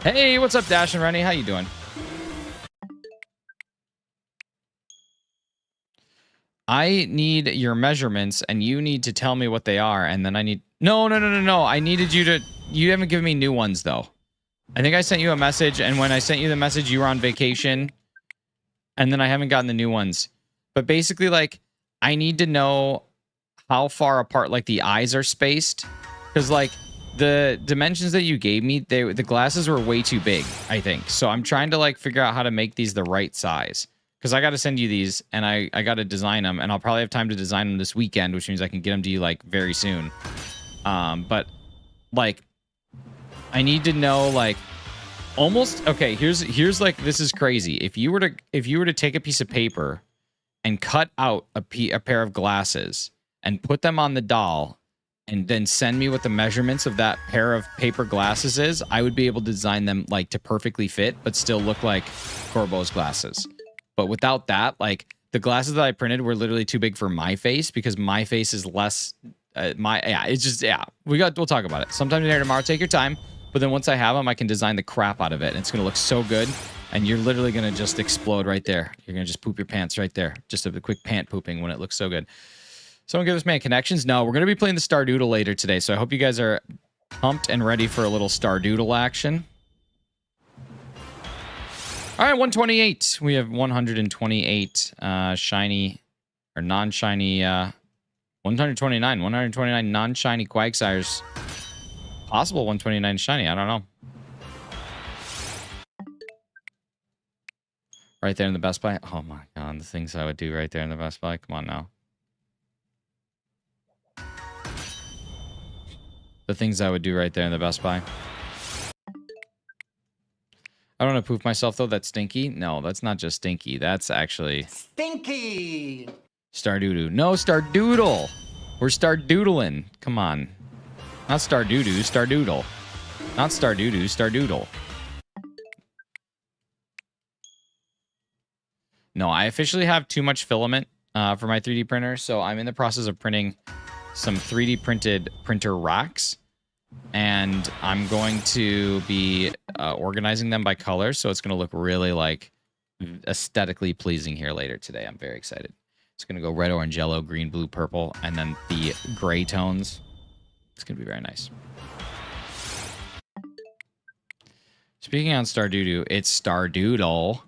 Hey, what's up, Dash and Rennie? How you doing? I need your measurements, and you need to tell me what they are, and then I need... No. I needed you to... You haven't given me new ones, though. I think I sent you a message, and when I sent you the message, you were on vacation, and then I haven't gotten the new ones. But basically, like, I need to know how far apart, like, the eyes are spaced. Because, like, the dimensions that you gave me, the glasses were way too big, I think. So I'm trying to, like, figure out how to make these the right size. Because I got to send you these, and I got to design them, and I'll probably have time to design them this weekend, which means I can get them to you, like, very soon. But, like, I need to know, like, almost... Okay, here's like, this is crazy. If you were to take a piece of paper and cut out a pair of glasses and put them on the doll, and then send me what the measurements of that pair of paper glasses is, I would be able to design them, like, to perfectly fit, but still look like Corbo's glasses. But without that, like, the glasses that I printed were literally too big for my face because my face is less... it's just... Yeah, we'll talk about it. Sometime today or tomorrow, take your time. But then once I have them, I can design the crap out of it. And it's going to look so good. And you're literally going to just explode right there. You're going to just poop your pants right there. Just a quick pant pooping when it looks so good. Someone give this man connections? No, we're going to be playing the Stardoodle later today. So I hope you guys are pumped and ready for a little Stardoodle action. All right, 128. We have 128 shiny or non-shiny. 129 non-shiny Quagsires. Possible 129 shiny. I don't know. Right there in the Best Buy. Oh my God, the things I would do right there in the Best Buy. Come on now. The things I would do right there in the Best Buy. I don't want to poof myself, though. That's stinky. No, that's not just stinky. That's actually... Stinky! Stardoodle. No, Stardoodle! We're Stardoodling. Come on. Not Stardoodoo, Stardoodle. Not Stardoodoo, Stardoodle. No, I officially have too much filament for my 3D printer, so I'm in the process of printing some 3D printed printer racks. And I'm going to be organizing them by color, so it's going to look really, like, aesthetically pleasing here later today. I'm very excited. It's going to go red, orange, yellow, green, blue, purple, and then the gray tones. It's going to be very nice. Speaking on Stardoodoo, it's Stardoodle.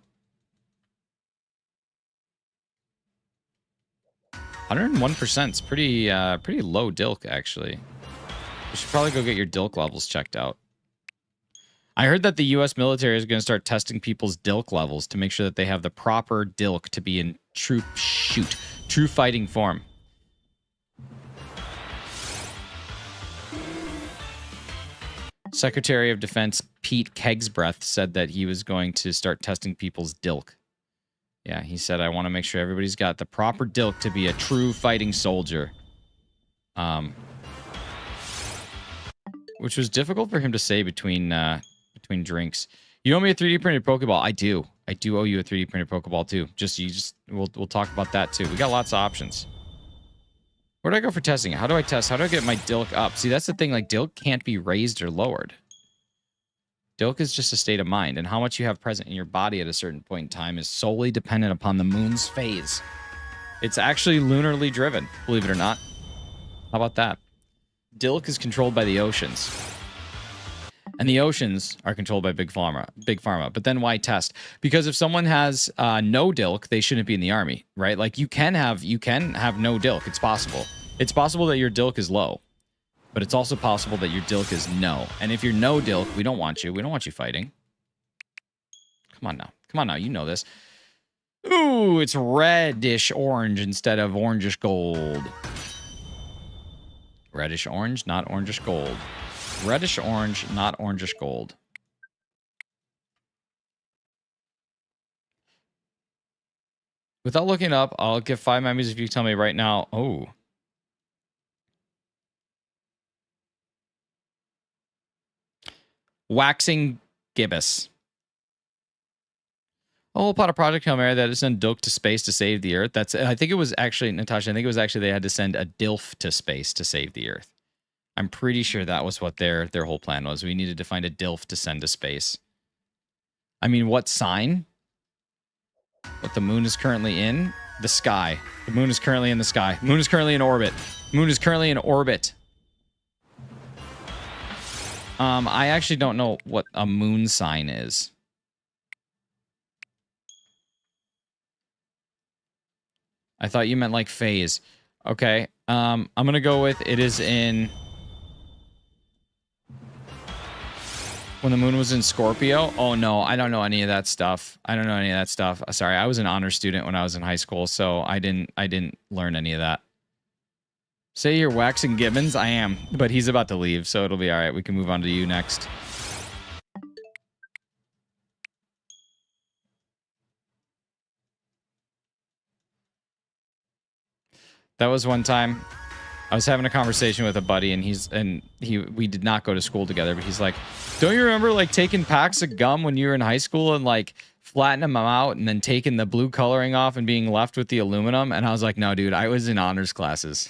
101%. It's pretty low Dilk, actually. You should probably go get your Dilk levels checked out. I heard that the U.S. military is going to start testing people's Dilk levels to make sure that they have the proper Dilk to be in true fighting form. Secretary of Defense Pete Kegsbreath said that he was going to start testing people's dilk. Yeah, he said, I want to make sure everybody's got the proper dilk to be a true fighting soldier. Which was difficult for him to say between drinks. You owe me a 3D printed Pokeball. I do. I do owe you a 3D printed Pokeball too. We'll talk about that too. We got lots of options. Where do I go for testing? How do I test? How do I get my Dilk up? See, that's the thing. Like, Dilk can't be raised or lowered. Dilk is just a state of mind, and how much you have present in your body at a certain point in time is solely dependent upon the moon's phase. It's actually lunarly driven, believe it or not. How about that? Dilk is controlled by the oceans. And the oceans are controlled by Big Pharma. But then why test? Because if someone has no Dilk, they shouldn't be in the army, right? Like you can have no Dilk. It's possible. It's possible that your Dilk is low, but it's also possible that your Dilk is no. And if you're no Dilk, we don't want you. We don't want you fighting. Come on now. Come on now. You know this. Ooh, it's reddish orange instead of orangish gold. Reddish orange, not orangish gold. Reddish orange, not orangish gold. Without looking it up, I'll give 5 memories if you tell me right now. Oh. Waxing gibbous. A whole pot of Project Hail Mary that is send Dilk to space to save the Earth. I think it was actually, Natasha, I think it was actually they had to send a DILF to space to save the Earth. I'm pretty sure that was what their whole plan was. We needed to find a DILF to send to space. I mean, what sign? What the moon is currently in? The sky. The moon is currently in the sky. Moon is currently in orbit. Moon is currently in orbit. I actually don't know what a moon sign is. I thought you meant like phase. Okay. I'm going to go with it is in... When the moon was in Scorpio? Oh, no. I don't know any of that stuff. I don't know any of that stuff. Sorry, I was an honor student when I was in high school, so I didn't learn any of that. Say you're waxing Gibbons? I am, but he's about to leave, so it'll be all right. We can move on to you next. That was one time I was having a conversation with a buddy, and we did not go to school together, but he's like, don't you remember like taking packs of gum when you were in high school and like flattening them out and then taking the blue coloring off and being left with the aluminum? And I was like, no, dude, I was in honors classes.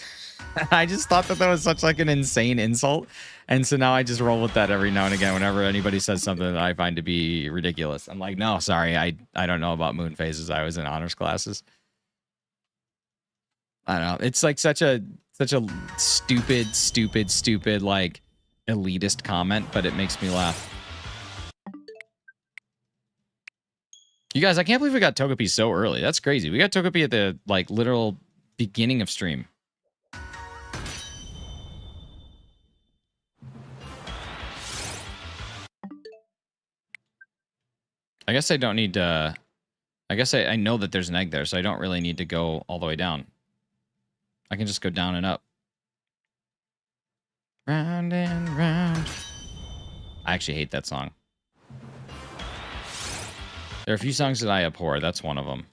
I just thought that was such like an insane insult. And so now I just roll with that every now and again whenever anybody says something that I find to be ridiculous. I'm like, no, sorry, I don't know about moon phases. I was in honors classes. I don't know. It's like such a stupid, like elitist comment, but it makes me laugh. You guys, I can't believe we got Togepi so early. That's crazy. We got Togepi at the like literal beginning of stream. I guess I don't need to... I guess I know that there's an egg there, so I don't really need to go all the way down. I can just go down and up. Round and round. I actually hate that song. There are a few songs that I abhor. That's one of them.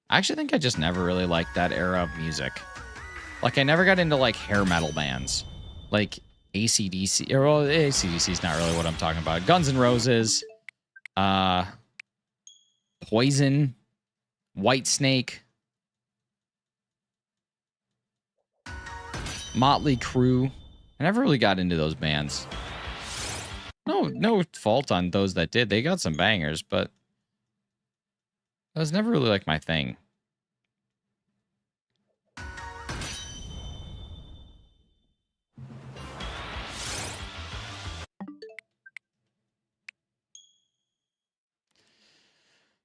I actually think I just never really liked that era of music. Like, I never got into, like, hair metal bands. Like, AC/DC. Or, well, AC/DC is not really what I'm talking about. Guns N' Roses. Poison. Whitesnake. Motley Crue. I never really got into those bands. No fault on those that did. They got some bangers, but that was never really like my thing.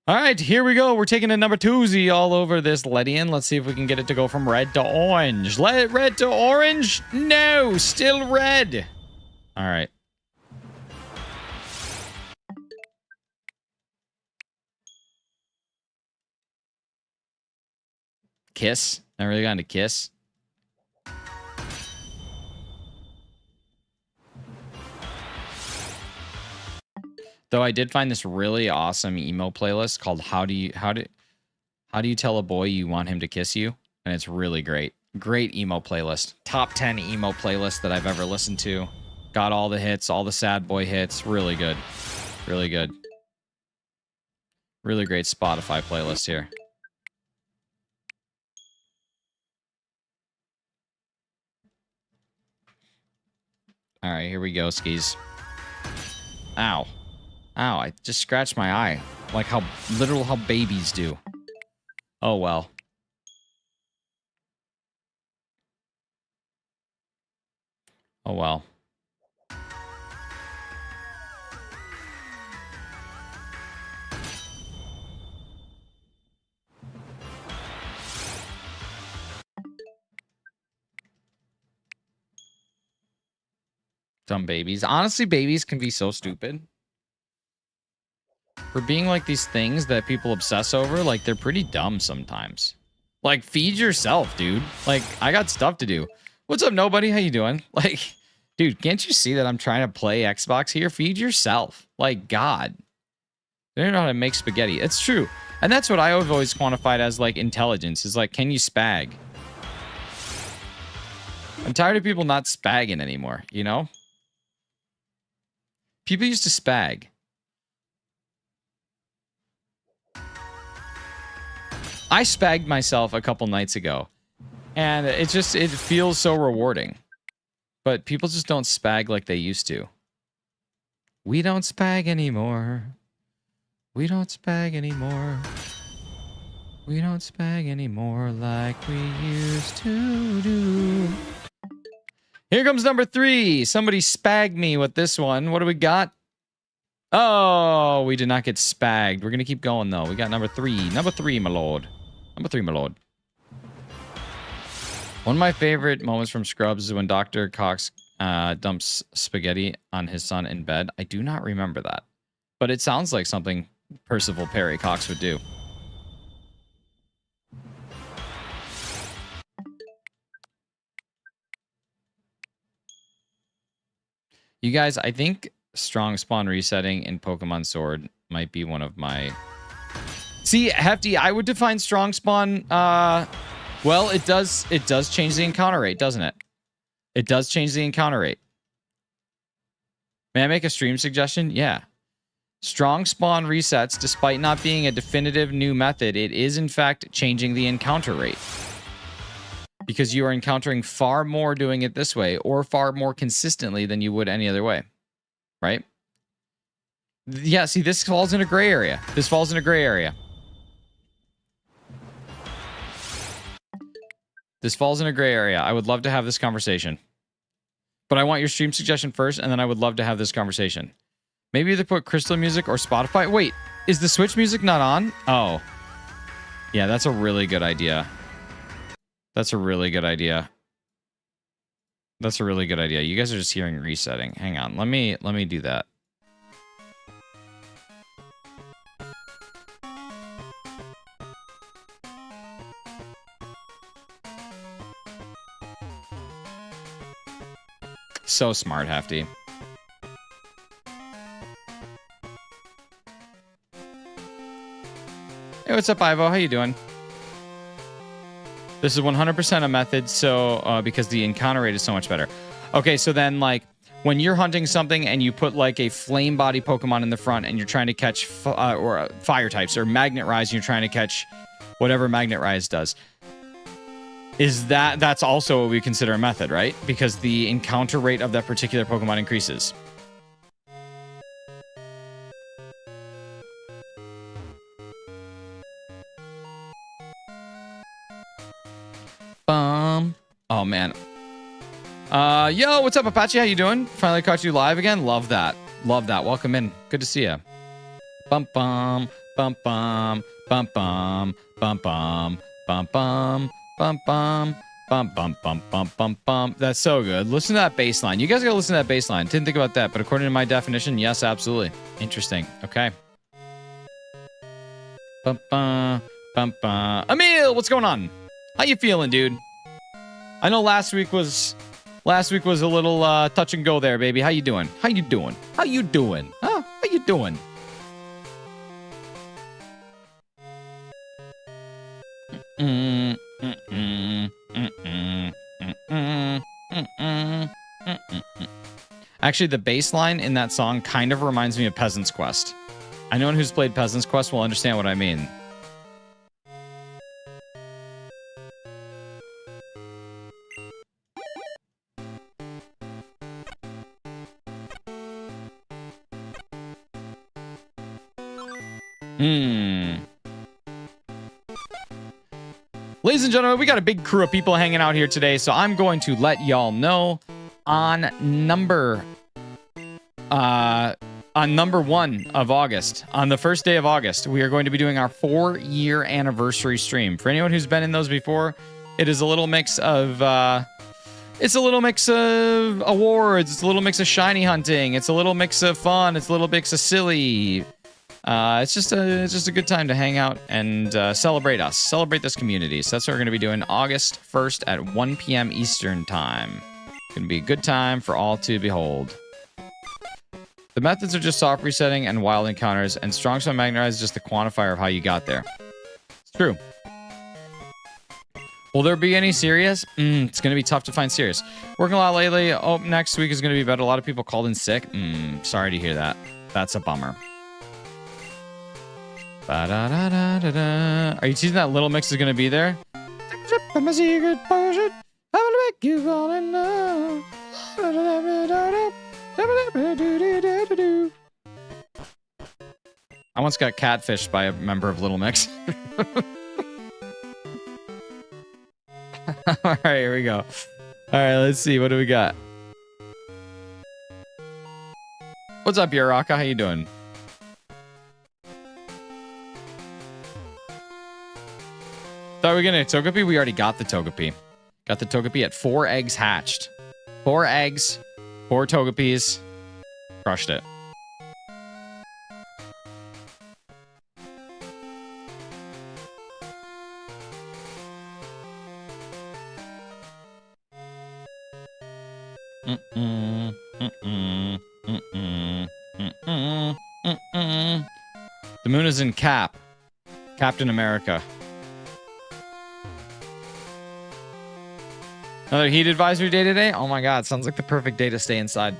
All right, here we go. We're taking a number 2Z all over this Ledian. Let's see if we can get it to go from red to orange. Red to orange? No, still red. All right. Kiss. Not really got into Kiss. Though I did find this really awesome emo playlist called How do you tell a boy you want him to kiss you? And it's really great. Great emo playlist. Top 10 emo playlist that I've ever listened to. Got all the hits, all the sad boy hits. Really good. Really good. Really great Spotify playlist here. All right, here we go, skis. Ow. Ow, I just scratched my eye. Like how babies do. Oh, well. Oh, well. Dumb babies. Honestly, babies can be so stupid. For being like these things that people obsess over, like they're pretty dumb sometimes. Like, feed yourself, dude. Like, I got stuff to do. What's up, nobody? How you doing? Like, dude, can't you see that I'm trying to play Xbox here? Feed yourself. Like, God. They don't know how to make spaghetti. It's true. And that's what I have always quantified as, like, intelligence. Is like, can you spag? I'm tired of people not spagging anymore, you know? People used to spag. I spagged myself a couple nights ago. And it feels so rewarding. But people just don't spag like they used to. We don't spag anymore. We don't spag anymore. We don't spag anymore like we used to do. Here comes number 3. Somebody spagged me with this one. What do we got? Oh, we did not get spagged. We're going to keep going, though. We got number 3. Number 3, my lord. Number 3, my lord. One of my favorite moments from Scrubs is when Dr. Cox dumps spaghetti on his son in bed. I do not remember that. But it sounds like something Percival Perry Cox would do. You guys, I think strong spawn resetting in Pokemon Sword might be one of my... See, Hefty, I would define strong spawn... Well, it does change the encounter rate, doesn't it? It does change the encounter rate. May I make a stream suggestion? Yeah. Strong spawn resets, despite not being a definitive new method, it is in fact changing the encounter rate. Because you are encountering far more doing it this way, or far more consistently than you would any other way. Right? Yeah, see, this falls in a gray area. This falls in a gray area. This falls in a gray area. I would love to have this conversation. But I want your stream suggestion first, and then I would love to have this conversation. Maybe either put Crystal Music or Spotify. Wait, is the Switch music not on? Oh. Yeah, that's a really good idea. That's a really good idea. That's a really good idea. You guys are just hearing resetting. Hang on. Let me do that. So smart, Hefty. Hey, what's up, Ivo? How you doing? This is 100% a method, so because the encounter rate is so much better. Okay, so then, like, when you're hunting something and you put, like, a flame body Pokemon in the front and you're trying to catch or fire types, or Magnet Rise and you're trying to catch whatever Magnet Rise does, that's also what we consider a method, right? Because the encounter rate of that particular Pokemon increases. Oh, man. Yo, what's up, Apache? How you doing? Finally caught you live again. Love that. Love that. Welcome in. Good to see you. Bum bum bum bum bum bum bum bum bum bum bum bum bum bum bum bum bum bum. That's so good. Listen to that bass line. You guys gotta listen to that bass line. Didn't think about that, but according to my definition, yes, absolutely. Interesting. Okay. Bum bum bum bum. Emil, what's going on? How you feeling, dude? I know last week was a little touch and go there, baby. How you doing? How you doing? How you doing? Huh? How you doing? Actually, the bass line in that song kind of reminds me of Peasant's Quest. Anyone who's played Peasant's Quest will understand what I mean. Ladies and gentlemen, we got a big crew of people hanging out here today, so I'm going to let y'all know on number 1 of August, on the first day of August, we are going to be doing our 4-year anniversary stream. For anyone who's been in those before, it is a little mix of awards, it's a little mix of shiny hunting, it's a little mix of fun, it's a little mix of silly. It's just a good time to hang out and celebrate us, celebrate this community. So that's what we're going to be doing August 1st at 1 p.m. Eastern time. Going to be a good time for all to behold. The methods are just soft resetting and wild encounters, and Strong Summon Magnemite is just the quantifier of how you got there. It's true. Will there be any serious? It's going to be tough to find serious. Working a lot lately. Oh, next week is going to be better. A lot of people called in sick. Sorry to hear that. That's a bummer. Are you teasing that Little Mix is going to be there? I'm a secret potion. I will make you fall in love. I once got catfished by a member of Little Mix. All right, here we go. All right, let's see. What do we got? What's up, Yaraka? How you doing? Thought we were gonna Togepi? We already got the Togepi. Got the Togepi at 4 eggs hatched. 4 eggs, 4 Togepis. Crushed it. The moon is in Cap. Captain America. Another heat advisory day today? Oh my god, sounds like the perfect day to stay inside.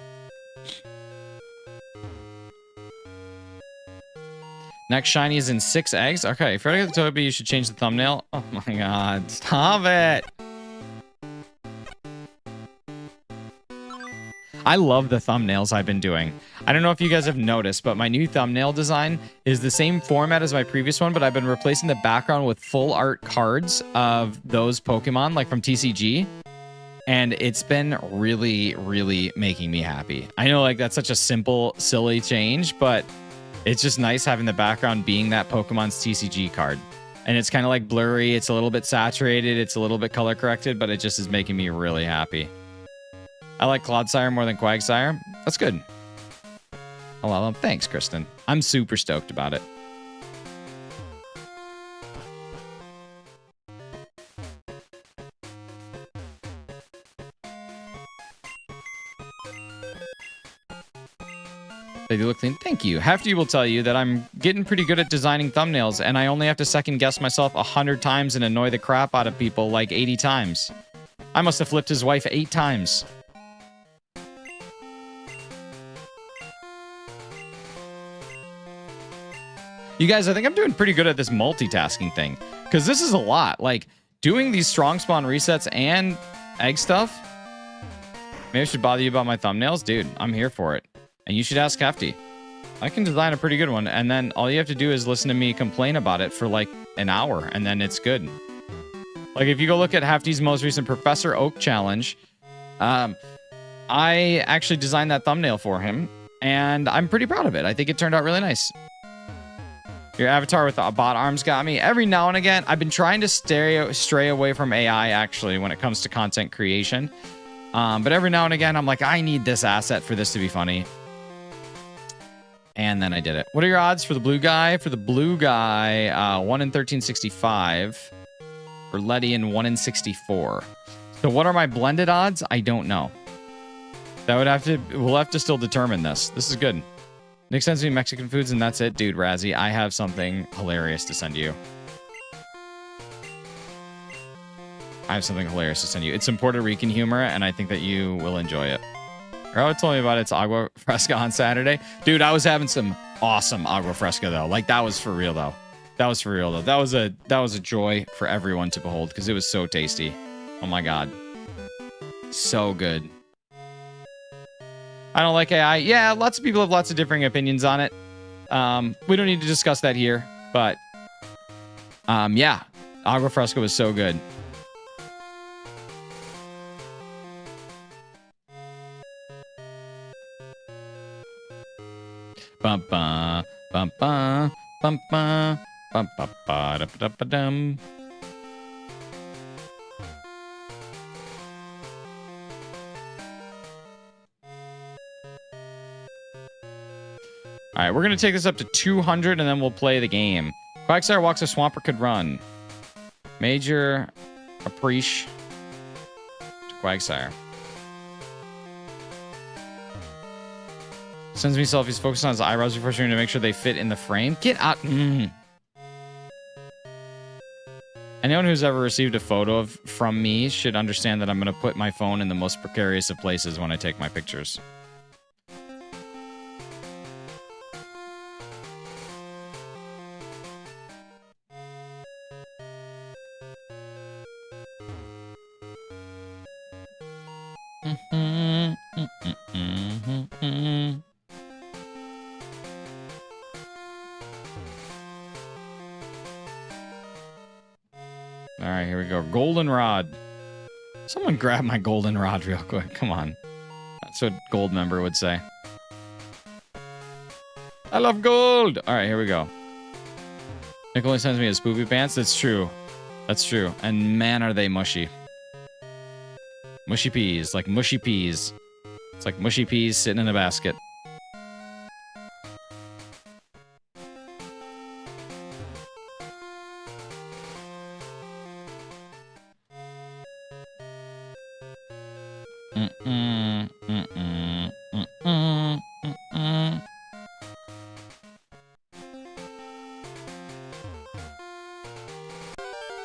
Next shiny is in 6 eggs. Okay, if you're gonna get the Togepi, you should change the thumbnail. Oh my god, stop it! I love the thumbnails I've been doing. I don't know if you guys have noticed, but my new thumbnail design is the same format as my previous one, but I've been replacing the background with full art cards of those Pokemon, like from TCG. And it's been really, really making me happy. I know, like, that's such a simple, silly change, but it's just nice having the background being that Pokemon's TCG card. And it's kind of like blurry. It's a little bit saturated. It's a little bit color corrected, but it just is making me really happy. I like Clodsire more than Quagsire. That's good. I love them. Thanks, Kristen. I'm super stoked about it. They do look clean. Thank you. Hefty will tell you that I'm getting pretty good at designing thumbnails, and I only have to second guess myself 100 times and annoy the crap out of people like 80 times. I must have flipped his wife 8 times. You guys, I think I'm doing pretty good at this multitasking thing, because this is a lot. Like, doing these strong spawn resets and egg stuff. Maybe I should bother you about my thumbnails? Dude, I'm here for it. And you should ask Hefty. I can design a pretty good one, and then all you have to do is listen to me complain about it for like an hour, and then it's good. Like, if you go look at Hefty's most recent Professor Oak challenge, I actually designed that thumbnail for him, and I'm pretty proud of it. I think it turned out really nice. Your avatar with the bot arms got me. Every now and again, I've been trying to stray away from AI, actually, when it comes to content creation. But every now and again, I'm like, I need this asset for this to be funny. And then I did it. What are your odds for the blue guy? For the blue guy, 1 in 1365. For Letty, in 1 in 64. So what are my blended odds? I don't know. That would have to, we'll have to still determine this. This is good. Nick sends me Mexican foods and that's it. Dude, Razzie, I have something hilarious to send you. I have something hilarious to send you. It's some Puerto Rican humor, and I think that you will enjoy it. Raul told me about its agua fresca on Saturday. Dude, I was having some awesome agua fresca, though. Like, that was for real, though. That was for real, though. That was a joy for everyone to behold, because it was so tasty. Oh, my God. So good. I don't like AI. Yeah, lots of people have lots of differing opinions on it. We don't need to discuss that here, but yeah, agua fresca was so good. Bum ba bum ba bum ba bum ba ba da da ba dum. All right, we're going to take this up to 200, and then we'll play the game. Quagsire walks a swamper could run. Major appreciation to Quagsire. Sends me selfies, focused on his eyebrows before showing to make sure they fit in the frame. Get out. Anyone who's ever received a photo from me should understand that I'm going to put my phone in the most precarious of places when I take my pictures. All right, here we go. Goldenrod. Someone grab my goldenrod real quick. Come on. That's what gold member would say. I love gold. All right, here we go. Nick only sends me his poopy pants. That's true. That's true. And man, are they mushy. Mushy peas. Like mushy peas. It's like mushy peas sitting in a basket.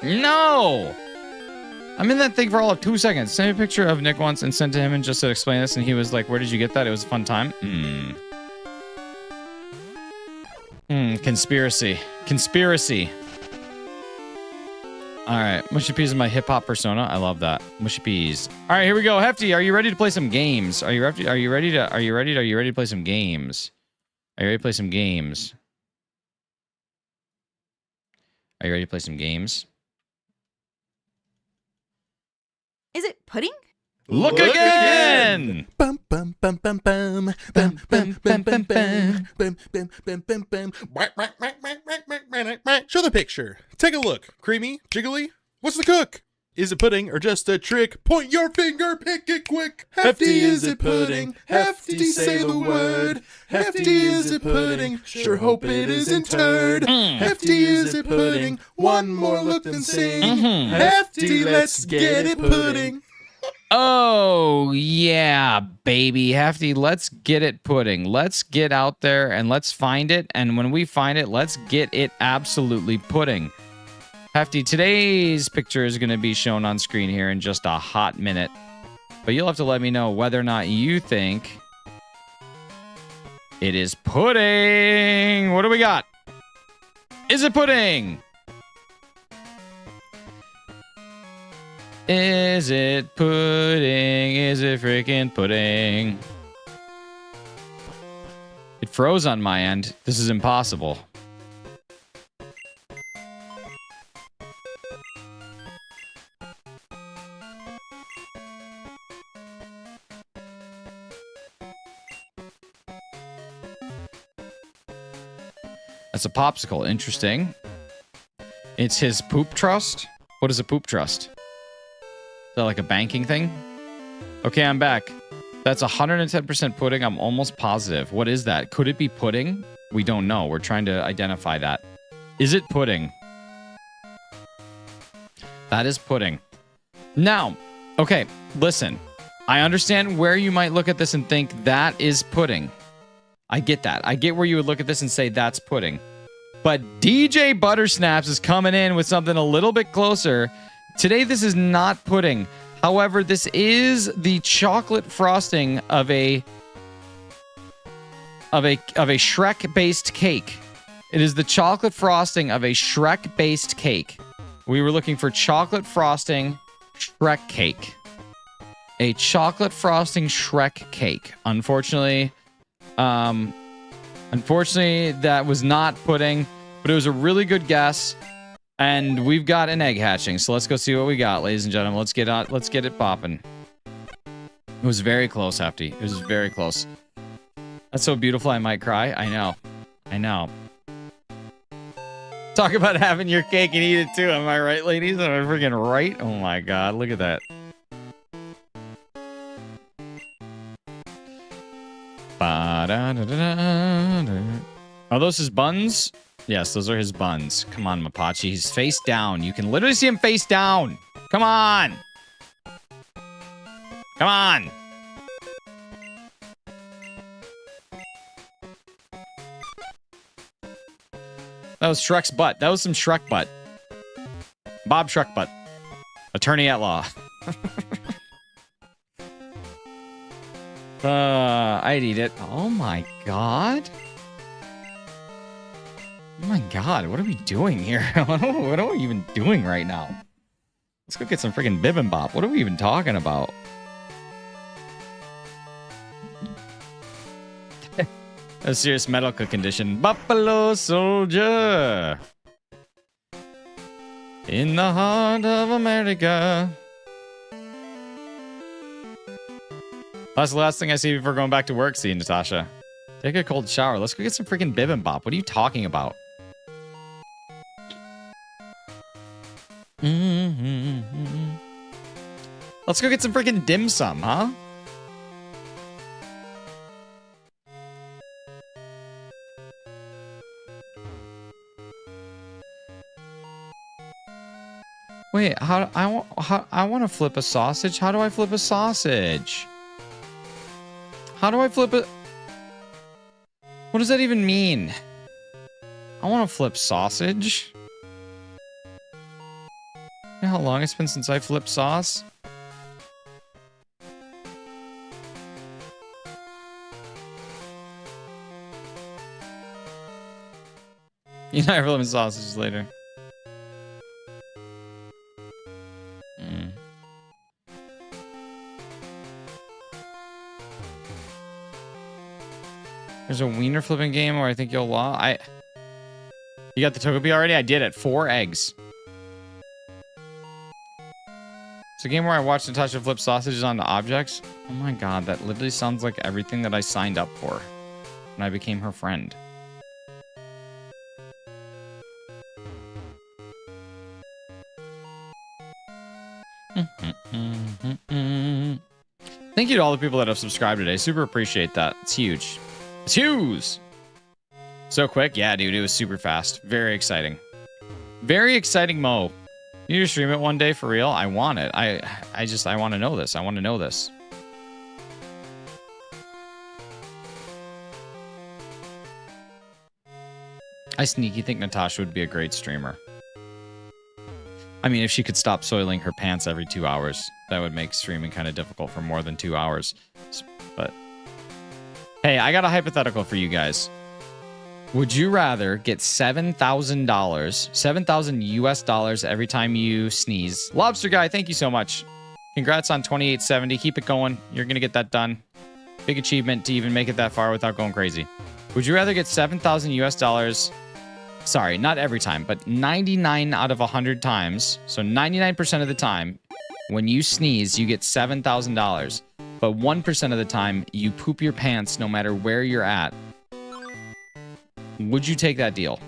No! I'm in that thing for all of 2 seconds. Send me a picture of Nick once and sent to him and just to explain this, and he was like, where did you get that? It was a fun time. Conspiracy. Conspiracy. Alright, Mushy Peas is my hip-hop persona. I love that. Mushy Peas. Alright, here we go. Hefty, are you ready to play some games? Are you ready to play some games? Are you ready to play some games? Are you ready to play some games? Is it pudding? Look again! Bum bum bum bum bum bum bum bum bum bum bum bum bum bum. Show the picture. Take a look. Creamy, jiggly. What's the cook? Is it pudding or just a trick? Point your finger, pick it quick. Hefty, is it pudding? Hefty, say the word. Hefty, is it pudding? Sure hope it isn't turd. Hefty, is it pudding? One more look then sing. Hefty, let's get it pudding. Oh, yeah, baby. Hefty, let's get it pudding. Let's get out there and let's find it. And when we find it, let's get it absolutely pudding. Hefty, today's picture is going to be shown on screen here in just a hot minute. But you'll have to let me know whether or not you think it is pudding. What do we got? Is it pudding? Is it pudding? Is it freaking pudding? It froze on my end. This is impossible. That's a popsicle. Interesting. It's his poop trust? What is a poop trust? Is that like a banking thing? Okay, I'm back. That's 110% pudding. I'm almost positive. What is that? Could it be pudding? We don't know. We're trying to identify that. Is it pudding? That is pudding. Now, okay, listen. I understand where you might look at this and think that is pudding. I get that. I get where you would look at this and say that's pudding. But DJ Buttersnaps is coming in with something a little bit closer. Today, this is not pudding. However, this is the chocolate frosting of a Shrek-based cake. It is the chocolate frosting of a Shrek-based cake. We were looking for chocolate frosting Shrek cake. A chocolate frosting Shrek cake. Unfortunately, that was not pudding, but it was a really good guess. And we've got an egg hatching, so let's go see what we got, ladies and gentlemen. Let's get it popping. It was very close, Hefty. It was very close. That's so beautiful, I might cry. I know. Talk about having your cake and eat it too. Am I right, ladies? Am I freaking right? Oh my god, look at that. Are those his buns? Yes, those are his buns. Come on, Mapache. He's face down. You can literally see him face down. Come on. Come on. That was Shrek's butt. That was some Shrek butt. Bob Shrek butt. Attorney at law. I'd eat it. Oh my god. Oh my god, what are we doing here? What are we even doing right now? Let's go get some freaking bibimbap. What are we even talking about? A serious medical condition. Buffalo Soldier. In the heart of America. That's the last thing I see before going back to work, see, Natasha. Take a cold shower. Let's go get some freaking bibimbap. What are you talking about? Let's go get some freaking dim sum, huh? Wait, I want to flip a sausage. How do I flip a sausage? How do I flip it? What does that even mean? I want to flip sausage. You know how long it's been since I flipped sauce? You know, I'm flipping sausages later. There's a wiener flipping game where I think you'll lie. You got the Togepi already? I did it. 4 eggs. It's a game where I watched Natasha flip sausages onto objects. Oh my god, that literally sounds like everything that I signed up for when I became her friend. Thank you to all the people that have subscribed today. Super appreciate that. It's huge. It's huge. So quick. Yeah, dude. It was super fast. Very exciting. Very exciting, Mo. You need to stream it one day for real? I want it. I want to know this. I want to know this. I sneaky think Natasha would be a great streamer. I mean, if she could stop soiling her pants every 2 hours, that would make streaming kind of difficult for more than 2 hours. But hey, I got a hypothetical for you guys. Would you rather get $7,000, 7,000 US dollars every time you sneeze? Lobster Guy, thank you so much. Congrats on 2870. Keep it going. You're going to get that done. Big achievement to even make it that far without going crazy. Would you rather get 7,000 US dollars? Sorry, not every time, but 99 out of 100 times. So 99% of the time, when you sneeze, you get $7,000. But 1% of the time, you poop your pants no matter where you're at. Would you take that deal?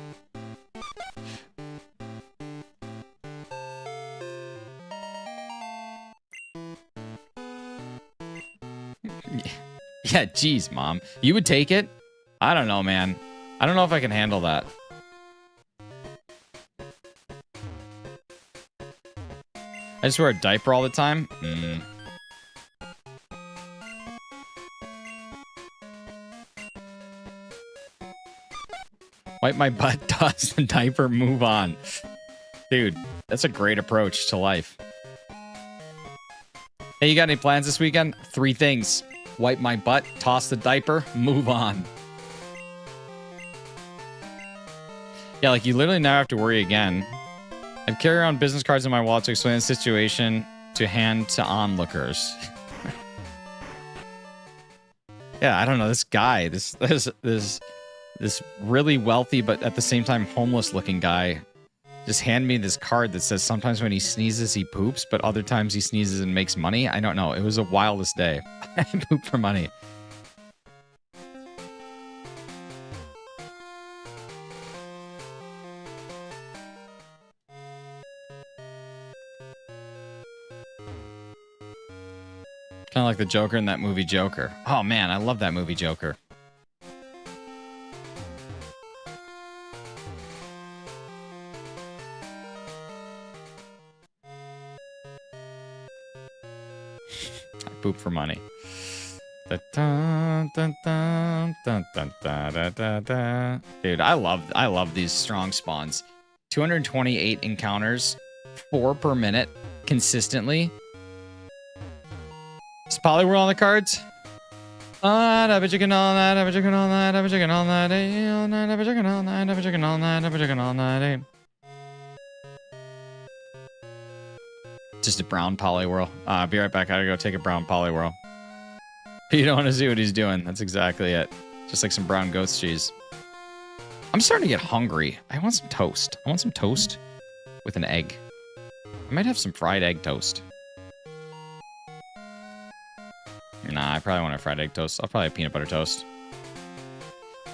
Yeah, geez, Mom. You would take it? I don't know, man. I don't know if I can handle that. I just wear a diaper all the time? Wipe my butt, toss the diaper, move on. Dude, that's a great approach to life. Hey, you got any plans this weekend? 3 things. Wipe my butt, toss the diaper, move on. Yeah, like you literally never have to worry again. I've carried around business cards in my wallet to explain the situation to hand to onlookers. Yeah, I don't know. This guy, this really wealthy but at the same time homeless looking guy just handed me this card that says sometimes when he sneezes he poops, but other times he sneezes and makes money. I don't know. It was the wildest day. I poop for money. Kind of like the Joker in that movie Joker. Oh man, I love that movie Joker. I poop for money. Dude, I love these strong spawns. 228 encounters, 4 per minute, consistently. Is Poliwhirl on the cards? Have a chicken all night, have a chicken all night, have a chicken all night, all night, have a chicken all night, have a chicken all night, have a chicken all night. Just a brown Poliwhirl. Be right back. I gotta go take a brown Poliwhirl. You don't want to see what he's doing. That's exactly it. Just like some brown goat's cheese. I'm starting to get hungry. I want some toast. I want some toast with an egg. I might have some fried egg toast. Nah, I probably want a fried egg toast. I'll probably have peanut butter toast.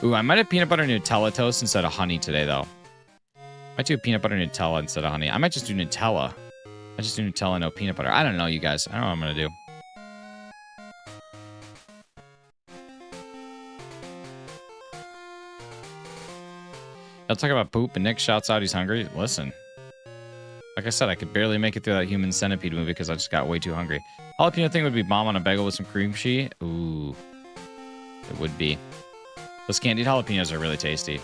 Ooh, I might have peanut butter Nutella toast instead of honey today, though. I might do peanut butter Nutella instead of honey. I might just do Nutella. I just do Nutella, no peanut butter. I don't know, you guys. I don't know what I'm going to do. I'll talk about poop, and Nick shouts out he's hungry. Listen. Like I said, I could barely make it through that Human Centipede movie because I just got way too hungry. Jalapeno thing would be bomb on a bagel with some cream cheese. Ooh. It would be. Those candied jalapenos are really tasty.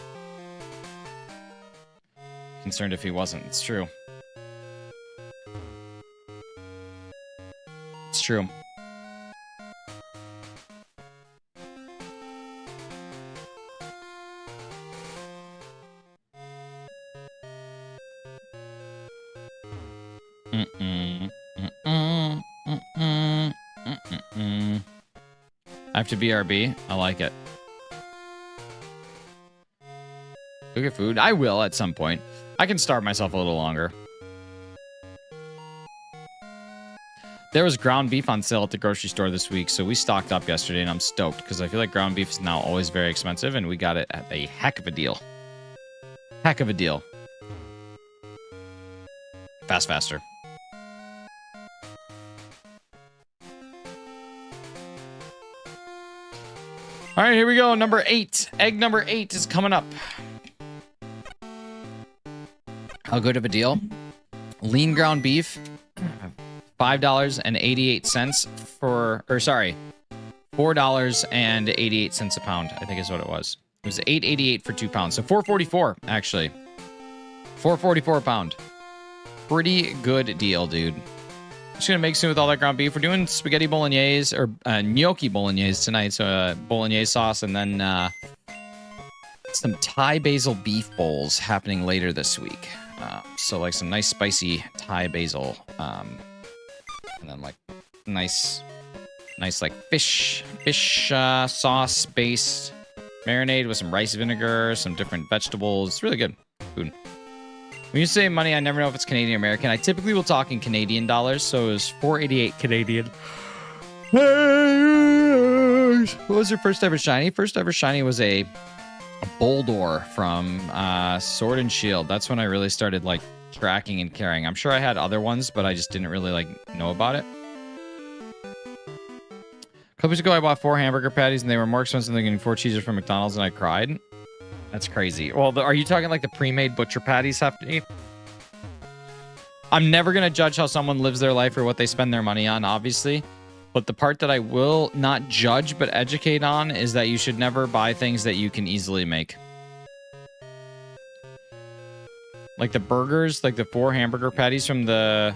Concerned if he wasn't. It's true. It's true. I have to BRB. I like it. Go get food. I will at some point. I can starve myself a little longer. There was ground beef on sale at the grocery store this week, so we stocked up yesterday, and I'm stoked because I feel like ground beef is now always very expensive, and we got it at a heck of a deal. Heck of a deal. Faster. All right, here we go. Number 8. Egg number 8 is coming up. How good of a deal? Lean ground beef, $5.88 for, or sorry, $4.88 a pound, I think is what it was. It was $8.88 for 2 pounds. So $4.44, actually. $4.44 a pound. Pretty good deal, dude. Just gonna make soon with all that ground beef. We're doing spaghetti bolognese or gnocchi bolognese tonight. So bolognese sauce, and then some Thai basil beef bowls happening later this week. So like some nice spicy Thai basil, and then like nice like fish sauce based marinade with some rice vinegar, some different vegetables. It's really good food. When you say money, I never know if it's Canadian or American. I typically will talk in Canadian dollars, so it was $4.88 Canadian. What was your first ever shiny? First ever shiny was a Boldor from Sword and Shield. That's when I really started like tracking and carrying. I'm sure I had other ones, but I just didn't really like know about it. A couple weeks ago, I bought 4 hamburger patties, and they were more expensive than getting 4 cheeses from McDonald's, and I cried. That's crazy. Well, are you talking like the pre-made butcher patties have to eat? I'm never going to judge how someone lives their life or what they spend their money on, obviously. But the part that I will not judge but educate on is that you should never buy things that you can easily make. Like the burgers, like the 4 hamburger patties from the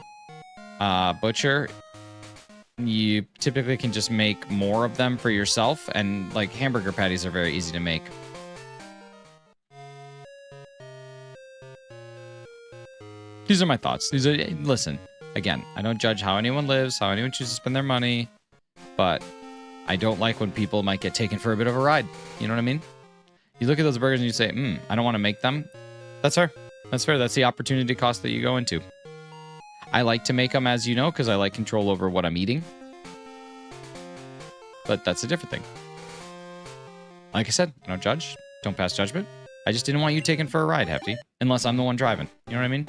butcher, you typically can just make more of them for yourself, and like hamburger patties are very easy to make. These are my thoughts. These are, listen, again, I don't judge how anyone lives, how anyone chooses to spend their money, but I don't like when people might get taken for a bit of a ride. You know what I mean? You look at those burgers and you say, I don't want to make them. That's fair. That's fair. That's the opportunity cost that you go into. I like to make them, as you know, because I like control over what I'm eating. But that's a different thing. Like I said, I don't judge. Don't pass judgment. I just didn't want you taken for a ride, Hefty. Unless I'm the one driving. You know what I mean?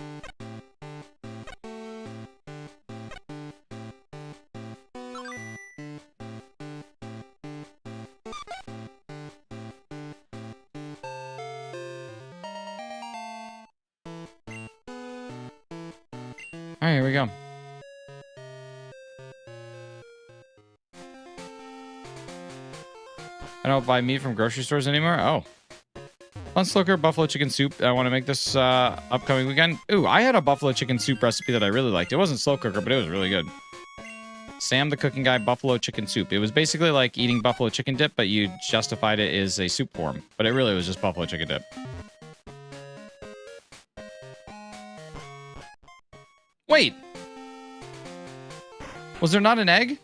All right, here we go. I don't buy meat from grocery stores anymore. Oh. Fun Slooker, buffalo chicken soup. I want to make this upcoming weekend. Ooh, I had a buffalo chicken soup recipe that I really liked. It wasn't slow cooker, but it was really good. Sam the Cooking Guy buffalo chicken soup. It was basically like eating buffalo chicken dip, but you justified it as a soup form. But it really was just buffalo chicken dip. Wait. Was there not an egg?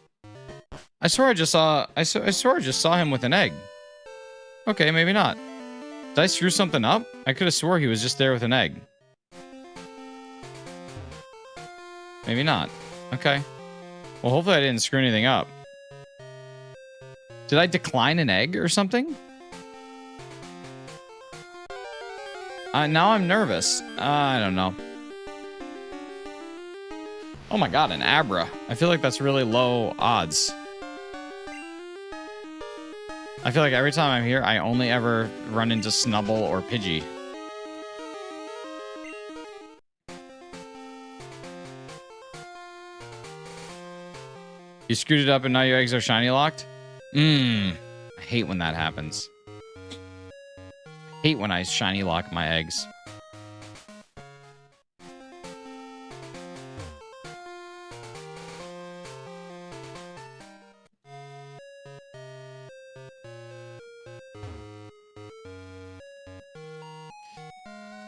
I swear I just saw him with an egg. Okay, maybe not. Did I screw something up? I could have swore he was just there with an egg. Maybe not. Okay. Well, hopefully I didn't screw anything up. Did I decline an egg or something? Now I'm nervous. I don't know. Oh my god, an Abra. I feel like that's really low odds. I feel like every time I'm here, I only ever run into Snubble or Pidgey. You screwed it up and now your eggs are shiny locked? I hate when that happens. I hate when I shiny lock my eggs.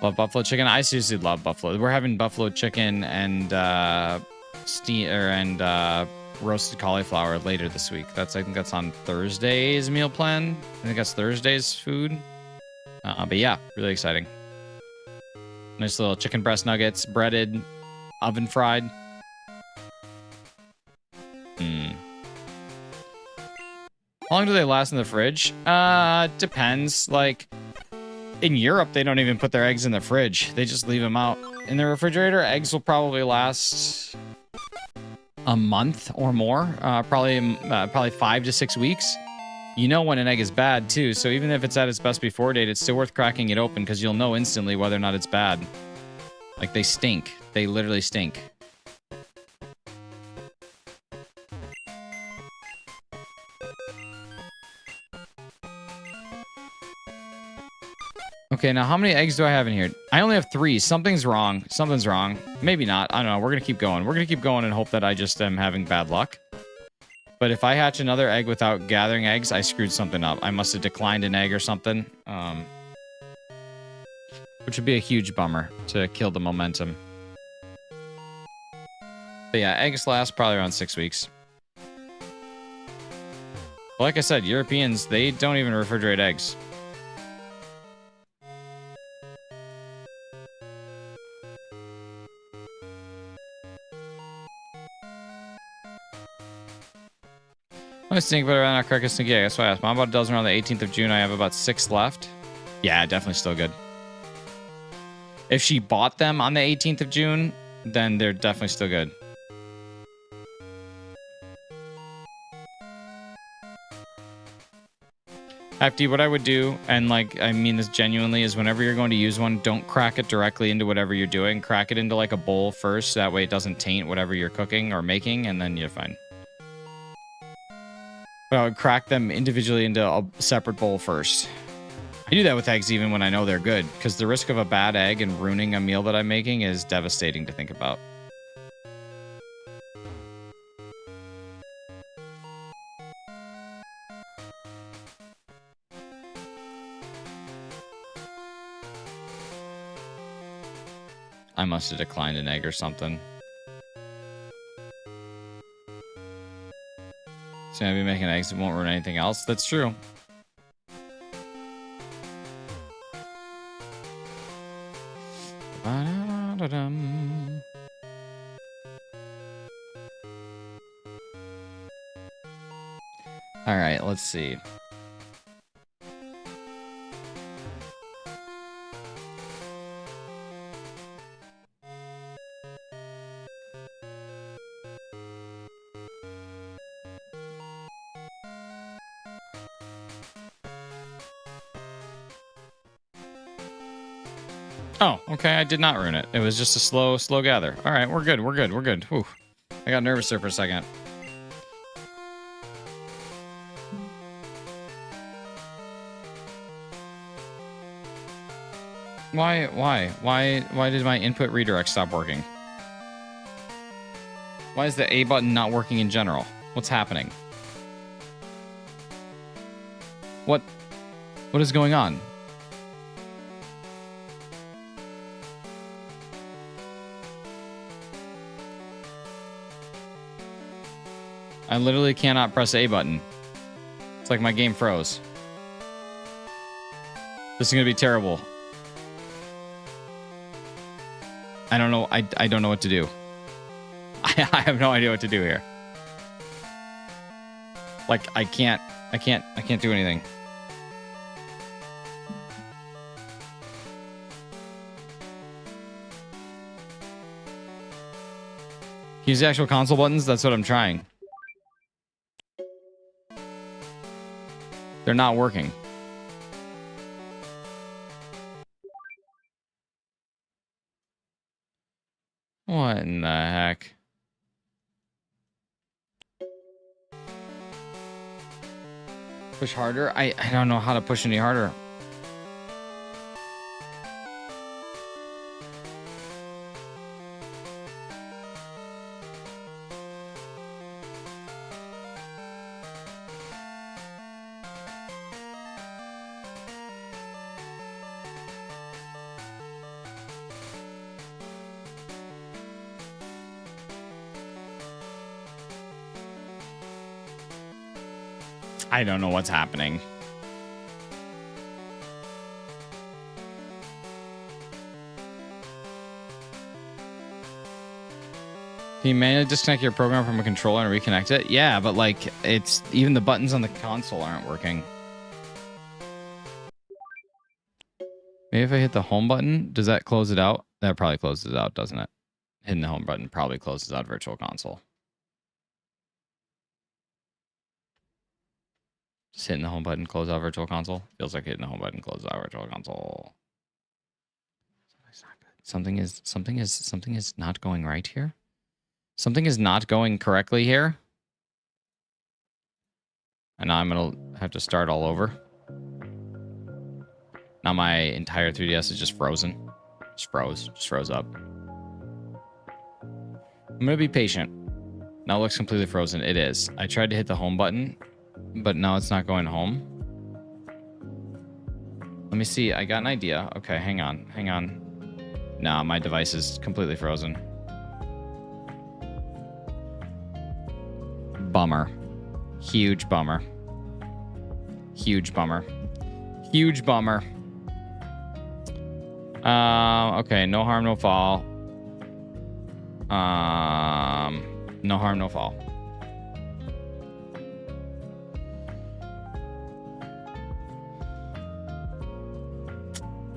Love buffalo chicken. I seriously love buffalo. We're having buffalo chicken and roasted cauliflower later this week. I think that's on Thursday's meal plan. I think that's Thursday's food. But yeah, really exciting. Nice little chicken breast nuggets, breaded, oven fried. How long do they last in the fridge? Depends. Like, in Europe, they don't even put their eggs in the fridge. They just leave them out in the refrigerator. Eggs will probably last a month or more. Probably 5 to 6 weeks. You know when an egg is bad, too. So even if it's at its best before date, it's still worth cracking it open because you'll know instantly whether or not it's bad. Like, they stink. They literally stink. Okay, now how many eggs do I have in here? I only have 3. Something's wrong. Something's wrong. Maybe not. I don't know. We're going to keep going. We're going to keep going and hope that I just am having bad luck. But if I hatch another egg without gathering eggs, I screwed something up. I must have declined an egg or something. Which would be a huge bummer to kill the momentum. But yeah, eggs last probably around 6 weeks. Like I said, Europeans, they don't even refrigerate eggs. I think about it around our carcass and yeah, that's why I asked. Mom bought a dozen around the 18th of June. I have about 6 left. Yeah, definitely still good. If she bought them on the 18th of June, then they're definitely still good. Hefty, what I would do, and like, I mean this genuinely, is whenever you're going to use one, don't crack it directly into whatever you're doing. Crack it into like a bowl first. That way it doesn't taint whatever you're cooking or making, and then you're fine. But I would crack them individually into a separate bowl first. I do that with eggs even when I know they're good, because the risk of a bad egg and ruining a meal that I'm making is devastating to think about. I must have declined an egg or something. So maybe making eggs won't ruin anything else. That's true. Ba-da-da-dum. All right, let's see. Oh, okay. I did not ruin it. It was just a slow gather. All right, we're good. We're good. We're good. Whew. I got nervous there for a second. Why did my input redirect stop working? Why is the A button not working in general? What's happening? What is going on? I literally cannot press A button. It's like my game froze. This is gonna be terrible. I don't know. I don't know what to do. I have no idea what to do here. Like I can't do anything. Use the actual console buttons. That's what I'm trying. They're not working. What in the heck? Push harder? I don't know how to push any harder. I don't know what's happening. Can you manually disconnect your program from a controller and reconnect it? Yeah, but like it's even the buttons on the console aren't working. Maybe if I hit the home button, does that close it out? That probably closes it out, doesn't it? Hitting the home button probably closes out Virtual Console. Just hitting the home button, close out Virtual Console. Feels like hitting the home button, close out Virtual Console. Something is not going right here. Something is not going correctly here. And now I'm gonna have to start all over. Now my entire 3DS is just frozen. Just froze up. I'm gonna be patient. Now it looks completely frozen. It is. I tried to hit the home button, but now it's not going home. Let me see. I got an idea. Okay, hang on. Nah, my device is completely frozen. Bummer. Huge bummer. Huge bummer. Huge bummer. Okay, no harm, no foul. No harm, no foul.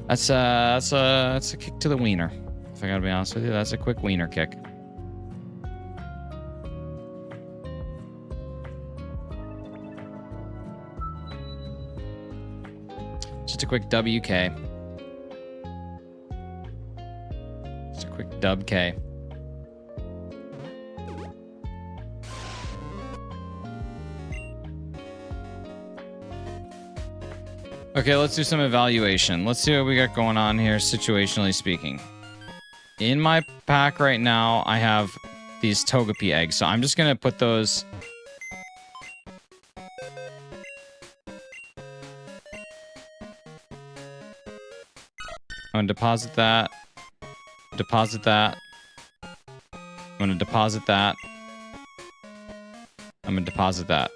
That's a kick to the wiener. If I gotta be honest with you, that's a quick wiener kick. Just a quick WK. Just a quick dub K. Okay, let's do some evaluation. Let's see what we got going on here, situationally speaking. In my pack right now, I have these Togepi eggs, so I'm just gonna put those... I'm gonna deposit that. Deposit that. I'm gonna deposit that. I'm gonna deposit that.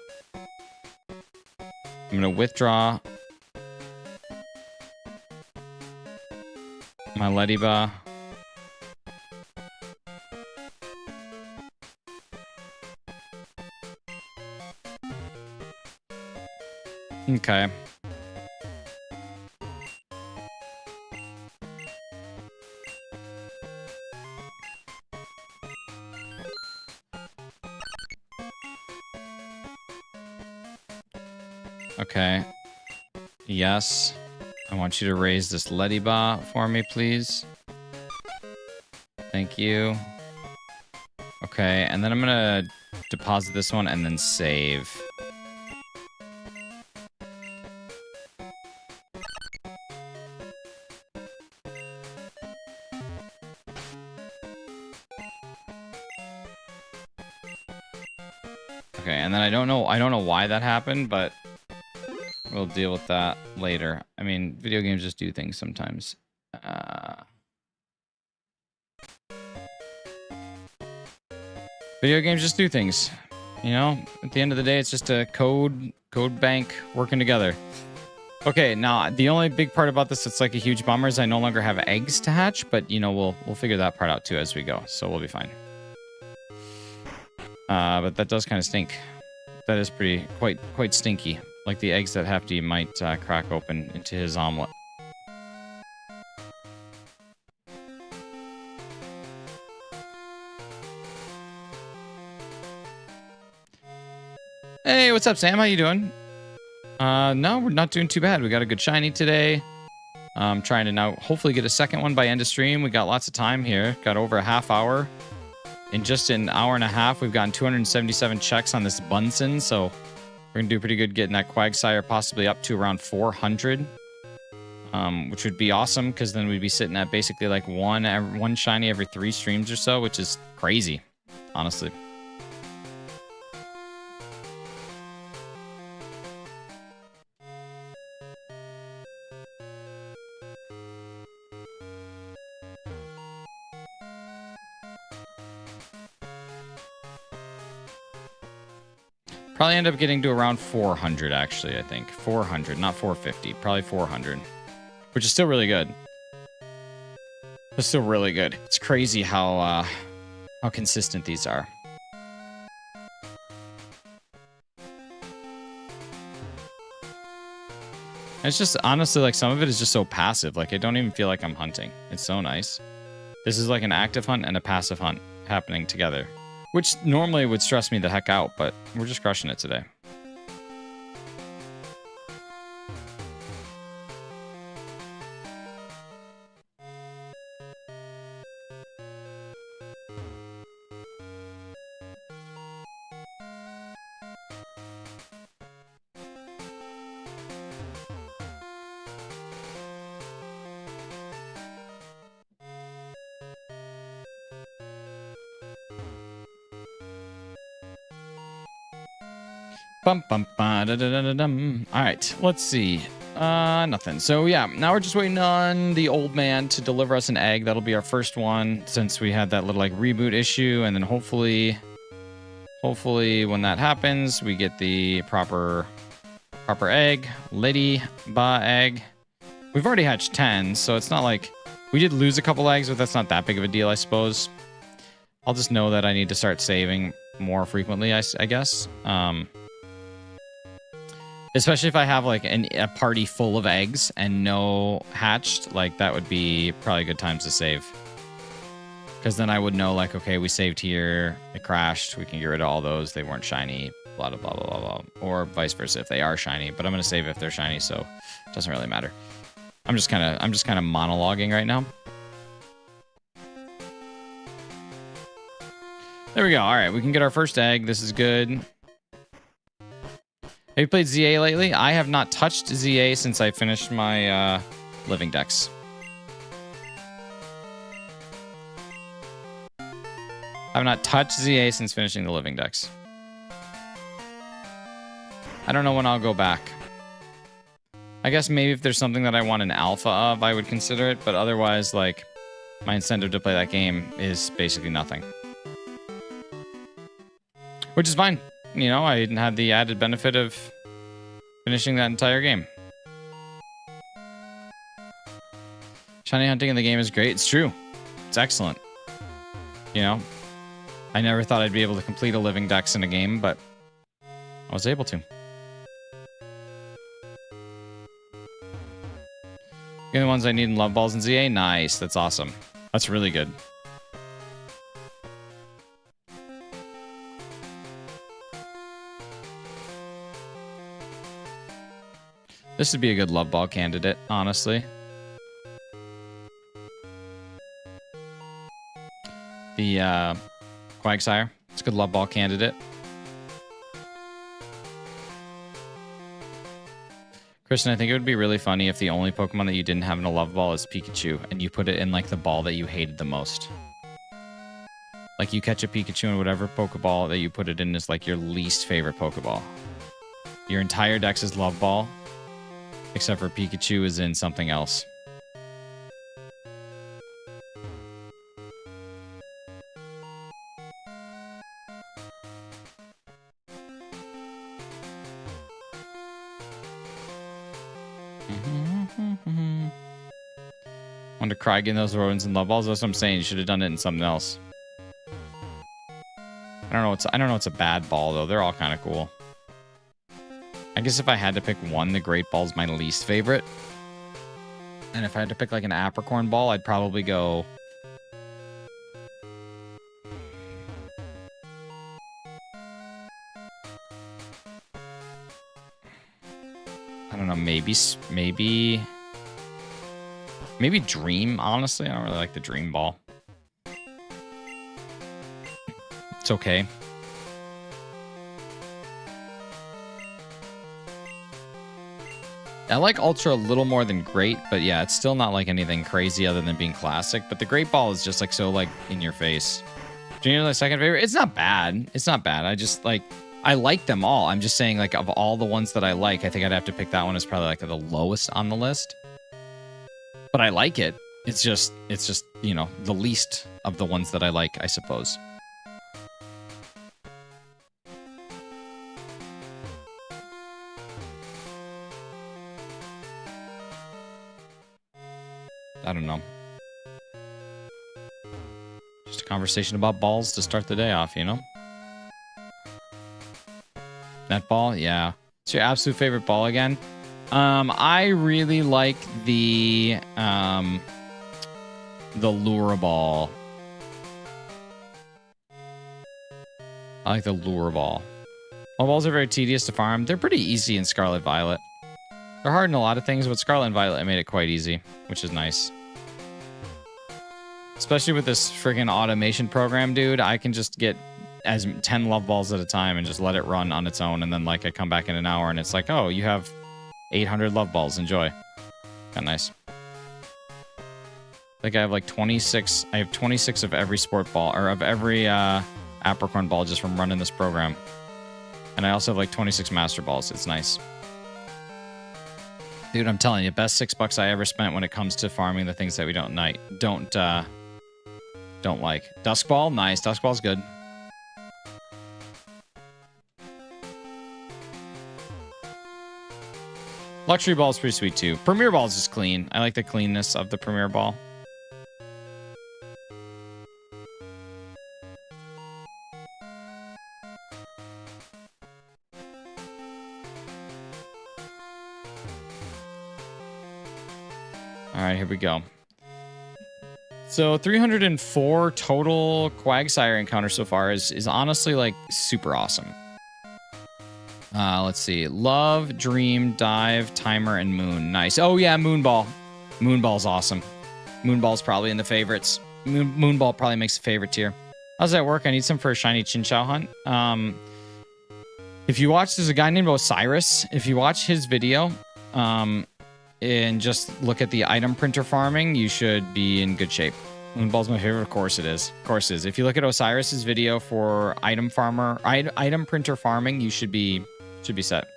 I'm gonna withdraw my Lediba. Okay. Okay. Yes. I want you to raise this Lediba for me, please. Thank you. Okay, and then I'm gonna deposit this one and then save. Okay, and then I don't know why that happened, but we'll deal with that later. I mean, video games just do things sometimes. Video games just do things. You know, at the end of the day, it's just a code bank working together. Okay, now the only big part about this that's like a huge bummer is I no longer have eggs to hatch, but you know, we'll figure that part out too as we go, so we'll be fine. But that does kind of stink. That is quite stinky. Like the eggs that Hefty might crack open into his omelet. Hey, what's up, Sam? How you doing? No, we're not doing too bad. We got a good shiny today. I'm trying to now hopefully get a second one by end of stream. We got lots of time here. Got over a half hour. In just an hour and a half, we've gotten 277 checks on this Bunsen, so we're going to do pretty good getting that Quagsire possibly up to around 400, which would be awesome, because then we'd be sitting at basically like one shiny every 3 streams or so, which is crazy, honestly. Probably end up getting to around 400, actually, I think. 400, not 450. Probably 400. Which is still really good. It's still really good. It's crazy how consistent these are. It's just, honestly, like, some of it is just so passive. Like, I don't even feel like I'm hunting. It's so nice. This is like an active hunt and a passive hunt happening together. Which normally would stress me the heck out, but we're just crushing it today. Bum, bum, ba, da, da, da, da, dum. All right, let's see. Nothing. So yeah, now we're just waiting on the old man to deliver us an egg. That'll be our first one since we had that little like reboot issue, and then hopefully when that happens, we get the proper egg, Lady Ba egg. We've already hatched 10, so it's not like we did lose a couple eggs, but that's not that big of a deal, I suppose. I'll just know that I need to start saving more frequently, I guess. Especially if I have like a party full of eggs and no hatched, like that would be probably good times to save. Because then I would know like, okay, we saved here, it crashed, we can get rid of all those, they weren't shiny, blah, blah, blah, blah, blah, blah. Or vice versa if they are shiny, but I'm going to save if they're shiny, so it doesn't really matter. I'm just kind of monologuing right now. There we go. All right, we can get our first egg. This is good. Have you played ZA lately? I have not touched ZA since I finished my living dex. I've not touched ZA since finishing the living dex. I don't know when I'll go back. I guess maybe if there's something that I want an alpha of, I would consider it, but otherwise, like, my incentive to play that game is basically nothing. Which is fine. You know, I had the added benefit of finishing that entire game. Shiny hunting in the game is great. It's true. It's excellent. You know, I never thought I'd be able to complete a living dex in a game, but I was able to. The only ones I need in Love Balls and ZA? Nice. That's awesome. That's really good. This would be a good Love Ball candidate, honestly. The Quagsire. It's a good Love Ball candidate. Kristen, I think it would be really funny if the only Pokemon that you didn't have in a Love Ball is Pikachu, and you put it in, like, the ball that you hated the most. Like, you catch a Pikachu in whatever Pokeball that you put it in is, like, your least favorite Pokeball. Your entire dex is Love Ball, except for Pikachu is in something else. Want to cry getting those rodents and Love Balls? That's what I'm saying. You should have done it in something else. I don't know what's a bad ball though. They're all kind of cool. I guess if I had to pick one, the Great Ball is my least favorite. And if I had to pick like an Apricorn ball, I'd probably go... I don't know, maybe Dream, honestly. I don't really like the Dream Ball. It's okay. I like Ultra a little more than Great, but yeah, it's still not like anything crazy other than being classic. But the Great Ball is just like so like in your face. Junior, my second favorite. It's not bad. It's not bad. I like them all. I'm just saying, like, of all the ones that I like, I think I'd have to pick that one as probably like the lowest on the list. But I like it. It's just, you know, the least of the ones that I like, I suppose. I don't know. Just a conversation about balls to start the day off, you know? Netball, yeah. It's your absolute favorite ball again? I really like the Lure Ball. I like the Lure Ball. All balls are very tedious to farm. They're pretty easy in Scarlet Violet. They're hard in a lot of things, but Scarlet and Violet made it quite easy, which is nice. Especially with this friggin' automation program, dude. I can just get as 10 Love Balls at a time and just let it run on its own, and then like I come back in an hour and it's like, oh, you have 800 Love Balls. Enjoy. Kind of nice. I think I have like 26. I have 26 of every sport ball, or of every Apricorn ball just from running this program. And I also have like 26 Master Balls. It's nice. Dude, I'm telling you, best $6 I ever spent when it comes to farming the things that we don't like. Don't like. Dusk Ball, nice. Dusk Ball's good. Luxury Ball is pretty sweet too. Premier Ball is just clean. I like the cleanness of the Premier Ball. All right, here we go. So 304 total Quagsire encounters so far is honestly like super awesome. Let's see. Love, Dream, Dive, Timer, and Moon. Nice. Oh yeah, Moonball. Moonball's awesome. Moonball's probably in the favorites. Moonball probably makes the favorite tier. How's that work? I need some for a shiny Chinchou hunt. If you watch, there's a guy named Osiris. If you watch his video, and just look at the item printer farming, you should be in good shape. Ball's my favorite. Of course it is. Of course it is. If you look at Osiris's video for item printer farming, you should be set.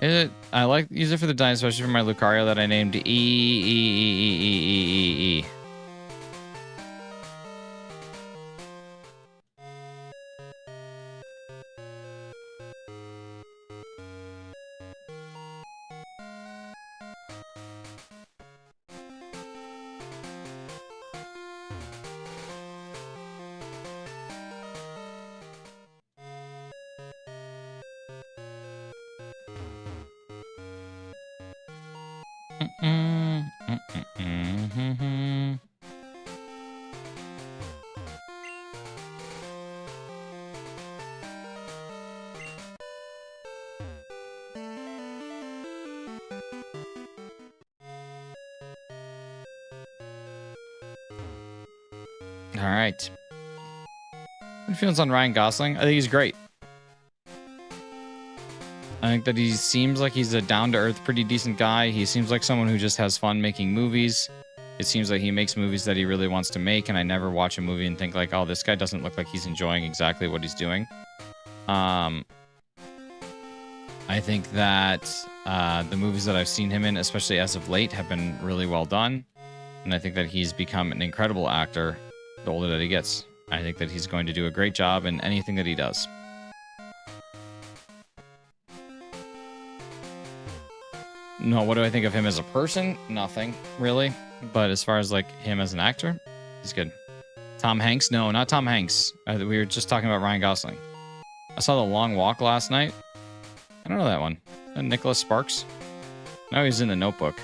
I like use it for the dime, especially for my Lucario that I named E. All right. What feelings on Ryan Gosling? I think he's great. I think that he seems like he's a down-to-earth, pretty decent guy. He seems like someone who just has fun making movies. It seems like he makes movies that he really wants to make, and I never watch a movie and think like, oh, this guy doesn't look like he's enjoying exactly what he's doing. I think that the movies that I've seen him in, especially as of late, have been really well done. And I think that he's become an incredible actor the older that he gets. I think that he's going to do a great job in anything that he does. No, what do I think of him as a person? Nothing, really. But as far as like him as an actor, he's good. Tom Hanks? No, not Tom Hanks. We were just talking about Ryan Gosling. I saw The Long Walk last night. I don't know that one. Nicholas Sparks? No, he's in The Notebook.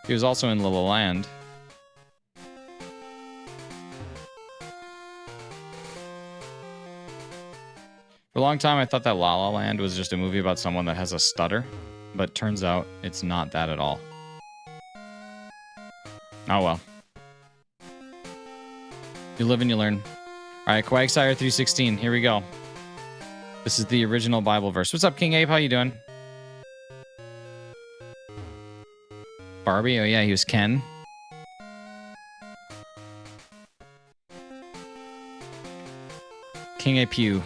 He was also in La La Land. For a long time, I thought that La La Land was just a movie about someone that has a stutter, but turns out it's not that at all. Oh well. You live and you learn. All right, Quagsire 316. Here we go. This is the original Bible verse. What's up, King Abe? How you doing? Barbie? Oh yeah, he was Ken. King Ape Pew.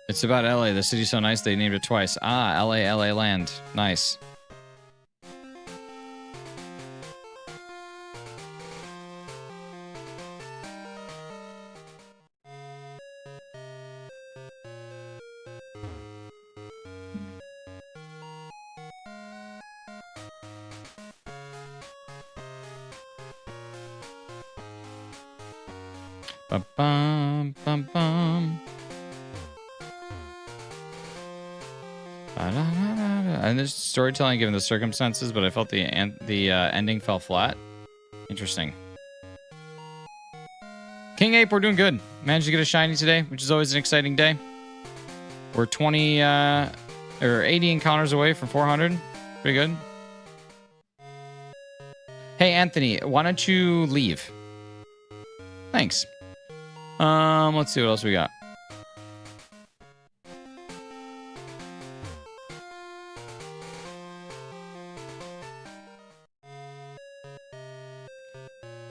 It's about LA. The city's so nice they named it twice. Ah, LA Land. Nice. Bum bum bum bum. And there's storytelling given the circumstances, but I felt the ending fell flat. Interesting. King Ape, we're doing good. Managed to get a shiny today, which is always an exciting day. We're 20 or 80 encounters away from 400. Pretty good. Hey Anthony, why don't you leave? Thanks. Let's see what else we got.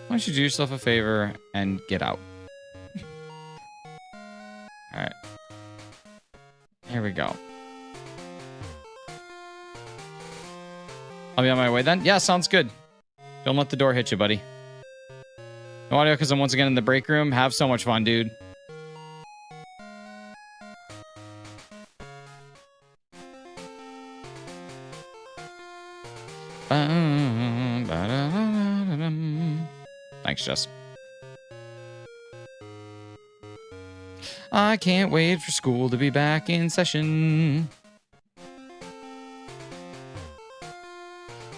Why don't you do yourself a favor and get out? Alright. Here we go. I'll be on my way then? Yeah, sounds good. Don't let the door hit you, buddy. No audio because I'm once again in the break room. Have so much fun, dude. Thanks, Jess. I can't wait for school to be back in session.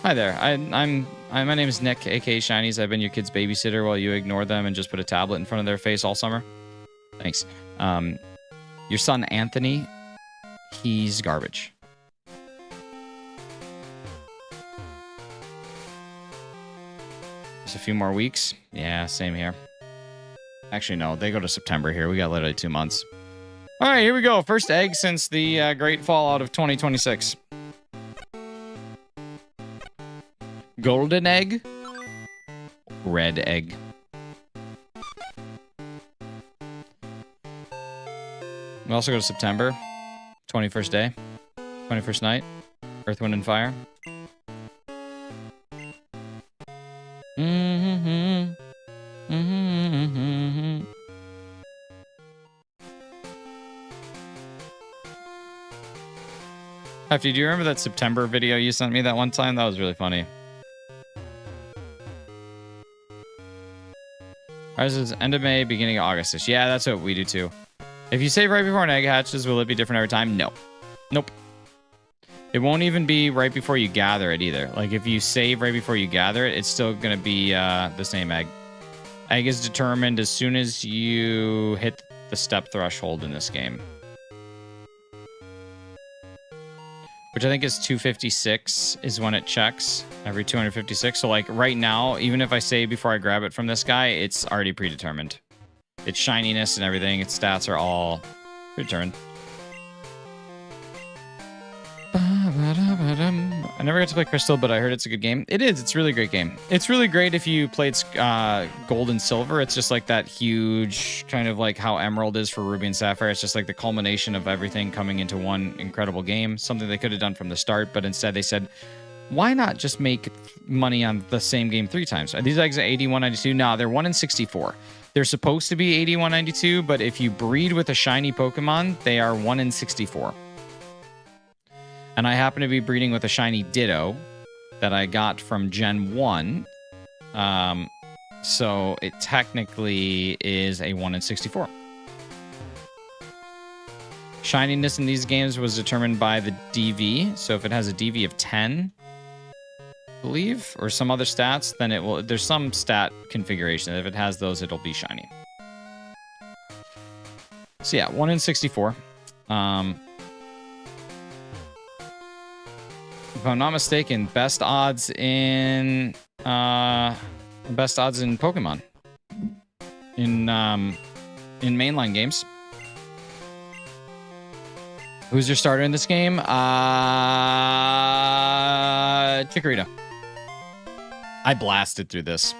Hi there. My name is Nick, aka Shinies. I've been your kid's babysitter while you ignore them and just put a tablet in front of their face all summer. Thanks. Your son Anthony, he's garbage. Just a few more weeks. Yeah, same here. Actually, no, they go to September here. We got literally 2 months. All right, here we go. First egg since the great fallout of 2026. Golden egg. Red egg. We also go to September. 21st day. 21st night. Earth, Wind, and Fire. Hefty, do you remember that September video you sent me that one time? That was really funny. Ours is end of May, beginning of August. Yeah, that's what we do too. If you save right before an egg hatches, will it be different every time? No. Nope. It won't even be right before you gather it either. Like if you save right before you gather it, it's still going to be the same egg. Egg is determined as soon as you hit the step threshold in this game. Which I think is 256 is when it checks every 256. So like right now, even if I save before I grab it from this guy, it's already predetermined. Its shininess and everything, its stats are all predetermined. I never got to play Crystal, but I heard it's a good game. It is. It's a really great game. It's really great if you played Gold and Silver. It's just like that huge kind of like how Emerald is for Ruby and Sapphire. It's just like the culmination of everything coming into one incredible game. Something they could have done from the start, but instead they said, why not just make money on the same game 3 times? Are these eggs at 8192? No, they're 1 in 64. They're supposed to be 8192, but if you breed with a shiny Pokemon, they are 1 in 64. And I happen to be breeding with a shiny Ditto that I got from Gen 1. So it technically is a 1 in 64. Shininess in these games was determined by the DV. So if it has a DV of 10, I believe, or some other stats, then it will. There's some stat configuration. If it has those, it'll be shiny. So yeah, 1 in 64. If I'm not mistaken, best odds in Pokemon in mainline games. Who's your starter in this game? Chikorita. I blasted through this.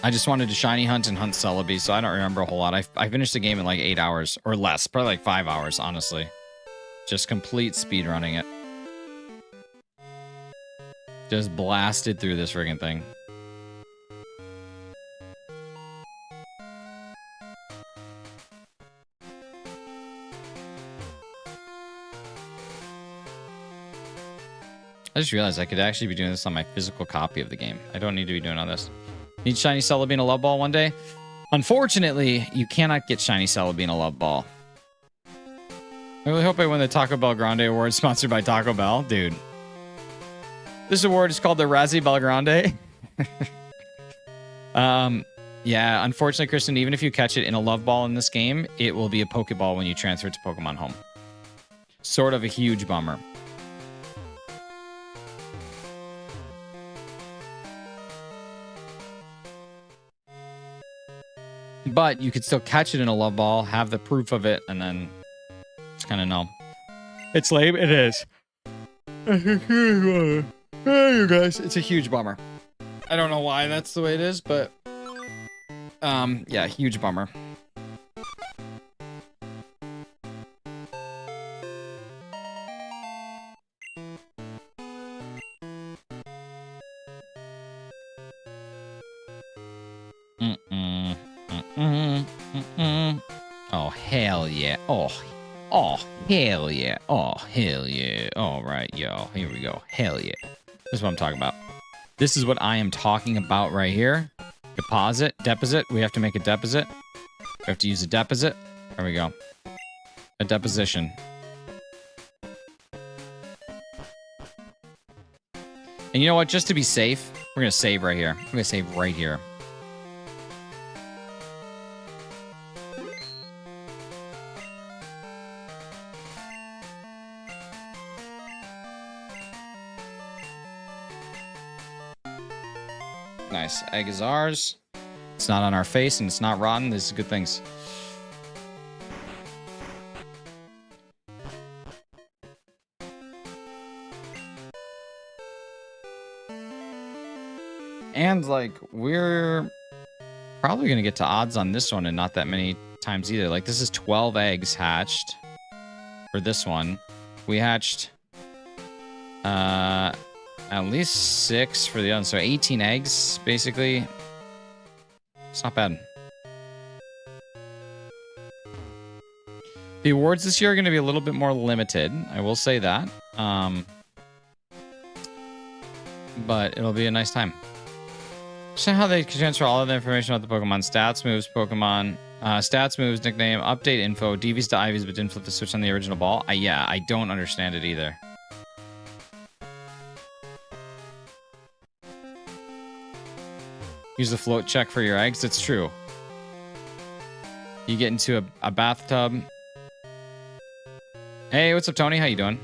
I just wanted to shiny hunt and hunt Celebi, so I don't remember a whole lot. I finished the game in like 8 hours or less, probably like 5 hours, honestly. Just complete speed running it. Just blasted through this friggin' thing. I just realized I could actually be doing this on my physical copy of the game. I don't need to be doing all this. Need shiny Celebi in a love ball one day? Unfortunately, you cannot get shiny Celebi in a love ball. I really hope I win the Taco Bell Grande Award sponsored by Taco Bell. Dude. This award is called the Razzie Bell Grande. Yeah, unfortunately, Kristen, even if you catch it in a love ball in this game, it will be a Pokeball when you transfer it to Pokemon Home. Sort of a huge bummer. But you could still catch it in a love ball, have the proof of it, and then just kind of know. It's lame. It is. Hey, you guys. It's a huge bummer. I don't know why that's the way it is, but yeah, huge bummer. Oh, hell yeah. Oh, hell yeah. Oh, hell yeah. All right, yo. Here we go. Hell yeah. This is what I'm talking about. This is what I am talking about right here. Deposit. We have to make a deposit. We have to use a deposit. There we go. A deposition. And you know what? Just to be safe, we're going to save right here. We're going to save right here. Nice. Egg is ours. It's not on our face and it's not rotten. This is good things. And, like, we're probably going to get to odds on this one and not that many times either. Like, this is 12 eggs hatched for this one. We hatched at least 6 for the other one. So 18 eggs, basically. It's not bad. The awards this year are going to be a little bit more limited. I will say that. But it'll be a nice time. So how they can transfer all of the information about the Pokemon. Stats, moves, Pokemon. Stats, moves, nickname, update info, DVs to IVs, but didn't flip the switch on the original ball. Yeah, I don't understand it either. Use the float check for your eggs. It's true. You get into a bathtub. Hey, what's up, Tony? How you doing?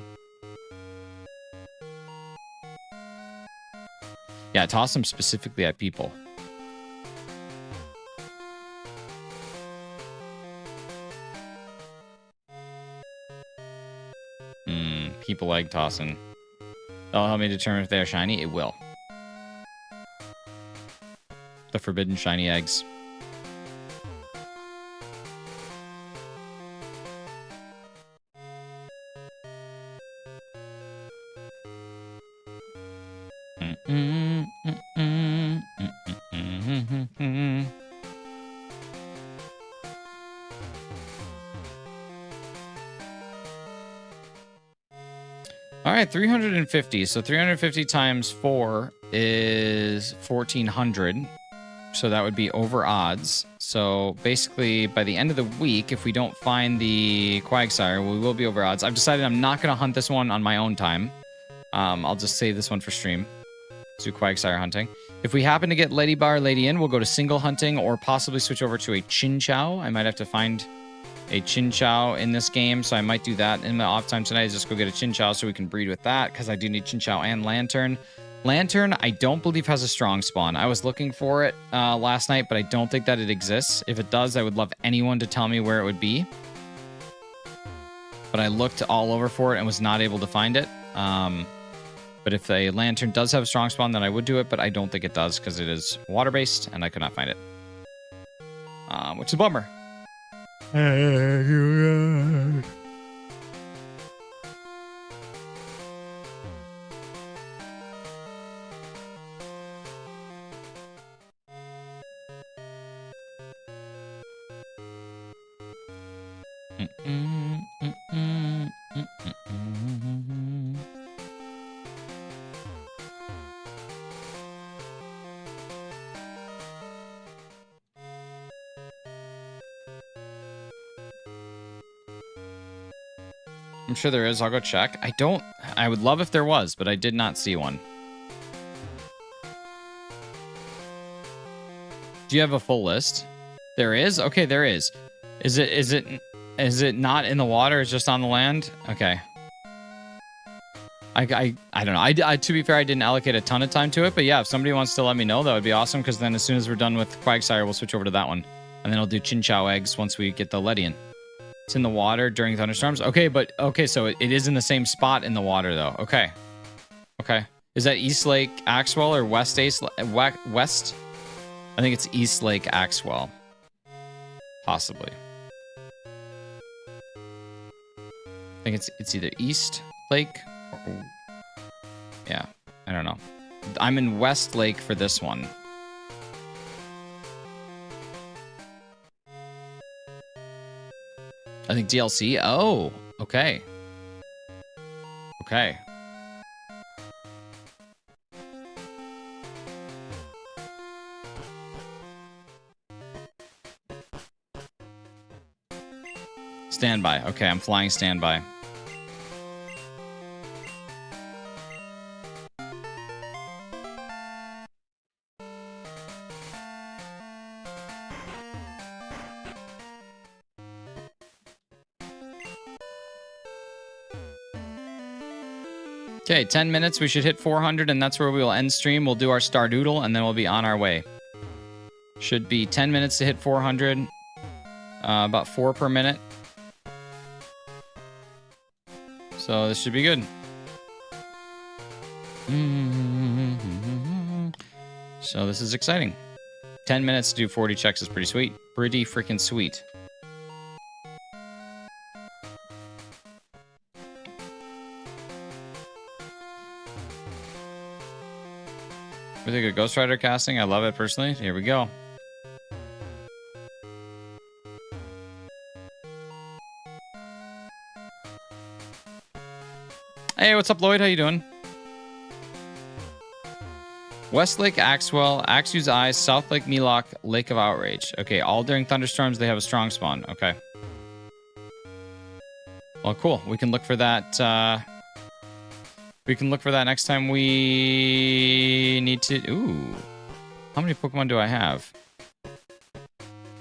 Yeah, toss them specifically at people. People egg tossing. That'll help me determine if they are shiny. It will. The forbidden shiny eggs. All right, 350. So 350 times 4 is 1400. So that would be over odds. So basically, by the end of the week, if we don't find the Quagsire, we will be over odds. I've decided I'm not going to hunt this one on my own time. I'll just save this one for stream. Do Quagsire hunting. If we happen to get Lady Bar, Lady In, we'll go to single hunting or possibly switch over to a Chinchou. I might have to find a Chinchou in this game, so I might do that in my off time tonight. Is just go get a Chinchou so we can breed with that, because I do need Chinchou and Lantern. Lantern, I don't believe has a strong spawn. I was looking for it last night, but I don't think that it exists. If it does, I would love anyone to tell me where it would be. But I looked all over for it and was not able to find it. But if a Lantern does have a strong spawn, then I would do it, but I don't think it does because it is water-based, and I could not find it. Which is a bummer. I'm sure there is. I'll go check. I would love if there was, but I did not see one. Do you have a full list? There is? Okay, there is. Is it not in the water? It's just on the land? Okay. I don't know. I to be fair, I didn't allocate a ton of time to it, but yeah, if somebody wants to let me know, that would be awesome, because then as soon as we're done with Quagsire, we'll switch over to that one. And then I'll do Chinchou eggs once we get the Ledian. It's in the water during thunderstorms. Okay, so it is in the same spot in the water though. Okay. Okay. Is that East Lake Axwell or West? I think it's East Lake Axwell. Possibly. I think it's either East Lake or, yeah, I don't know. I'm in West Lake for this one. I think DLC. Oh, okay. Okay. Standby. Okay, I'm flying standby. Okay, 10 minutes. We should hit 400, and that's where we will end stream. We'll do our Stardoodle, and then we'll be on our way. Should be 10 minutes to hit 400. About 4 per minute. So this should be good. So this is exciting. 10 minutes to do 40 checks is pretty sweet. Pretty freaking sweet. Really good Ghost Rider casting. I love it personally. Here we go. Hey, what's up, Lloyd? How you doing? Westlake, Axwell, Axew's Eyes, South Lake, Melock, Lake of Outrage. Okay, all during thunderstorms, they have a strong spawn. Okay. Well, cool. We can look for that. We can look for that next time we need to... Ooh. How many Pokemon do I have?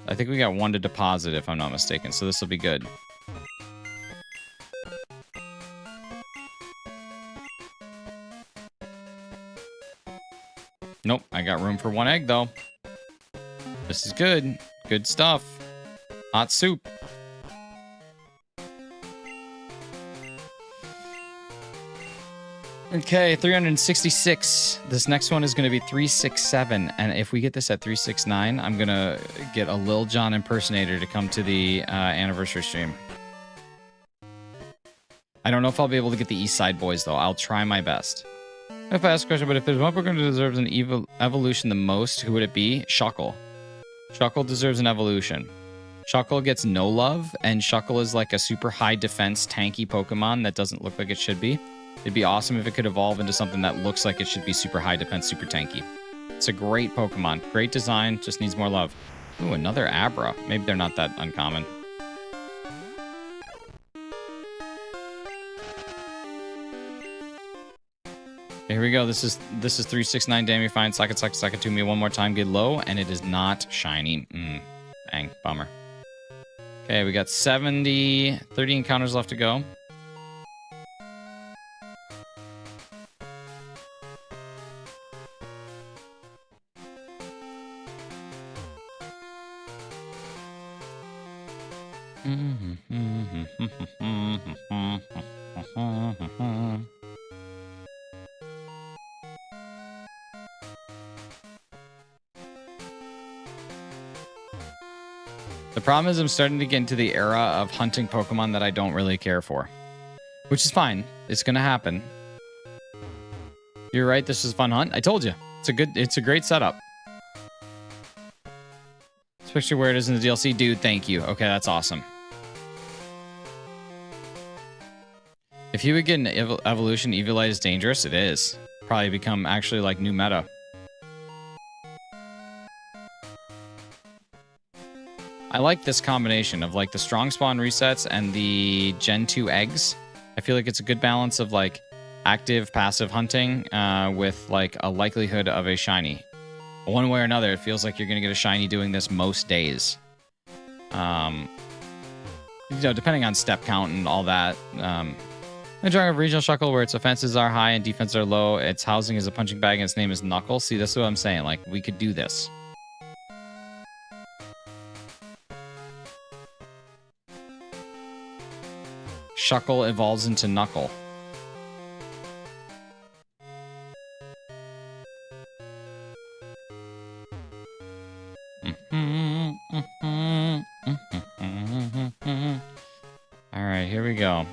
I think we got 1 to deposit, if I'm not mistaken. So this will be good. Nope, I got room for 1 egg, though. This is good. Good stuff. Hot soup. Okay, 366. This next one is going to be 367. And if we get this at 369, I'm going to get a Lil Jon impersonator to come to the anniversary stream. I don't know if I'll be able to get the East Side Boys, though. I'll try my best. If I ask a question, but if there's one Pokemon who deserves an evolution the most, who would it be? Shuckle. Shuckle deserves an evolution. Shuckle gets no love, and Shuckle is like a super high defense tanky Pokemon that doesn't look like it should be. It'd be awesome if it could evolve into something that looks like it should be super high defense, super tanky. It's a great Pokemon. Great design, just needs more love. Ooh, another Abra. Maybe they're not that uncommon. Here we go. This is 369. Damn, you're fine. Suck it to me one more time. Get low, and it is not shiny. Dang, bummer. Okay, we got 30 encounters left to go. The problem is I'm starting to get into the era of hunting Pokemon that I don't really care for. Which is fine. It's going to happen. You're right, this is a fun hunt. I told you. It's a great setup. Especially where it is in the DLC. Dude, thank you. Okay, that's awesome. If you would get an evolution, Eviolite is dangerous. It is. Probably become actually like new meta. I like this combination of like the strong spawn resets and the Gen 2 eggs. I feel like it's a good balance of like active, passive hunting with like a likelihood of a shiny. One way or another, it feels like you're going to get a shiny doing this most days. You know, depending on step count and all that. The drawing of regional Shuckle where its offenses are high and defenses are low. Its housing is a punching bag and its name is Knuckles. See, that's what I'm saying. Like, we could do this. Shuckle evolves into Knuckle. All right, here we go.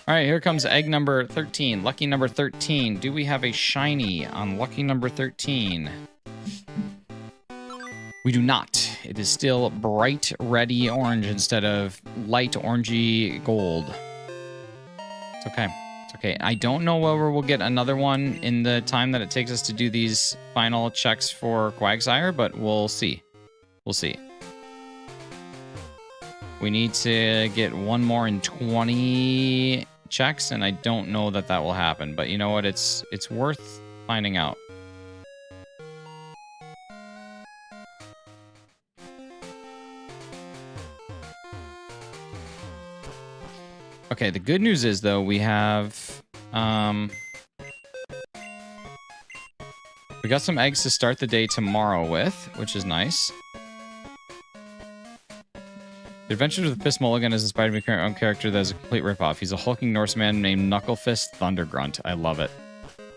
All right, here comes egg number 13. Lucky number 13. Do we have a shiny on lucky number 13? We do not. It is still bright reddy orange instead of light orangey gold. It's okay. It's okay. I don't know whether we'll get another one in the time that it takes us to do these final checks for Quagsire, but we'll see. We'll see. We need to get one more in 20 checks, and I don't know that will happen. But you know what? It's worth finding out. Okay, the good news is, though, we have... we got some eggs to start the day tomorrow with, which is nice. The Adventures of the Fist Mulligan has inspired me to create my own character that is a complete ripoff. He's a hulking Norseman named Knucklefist Thundergrunt. I love it.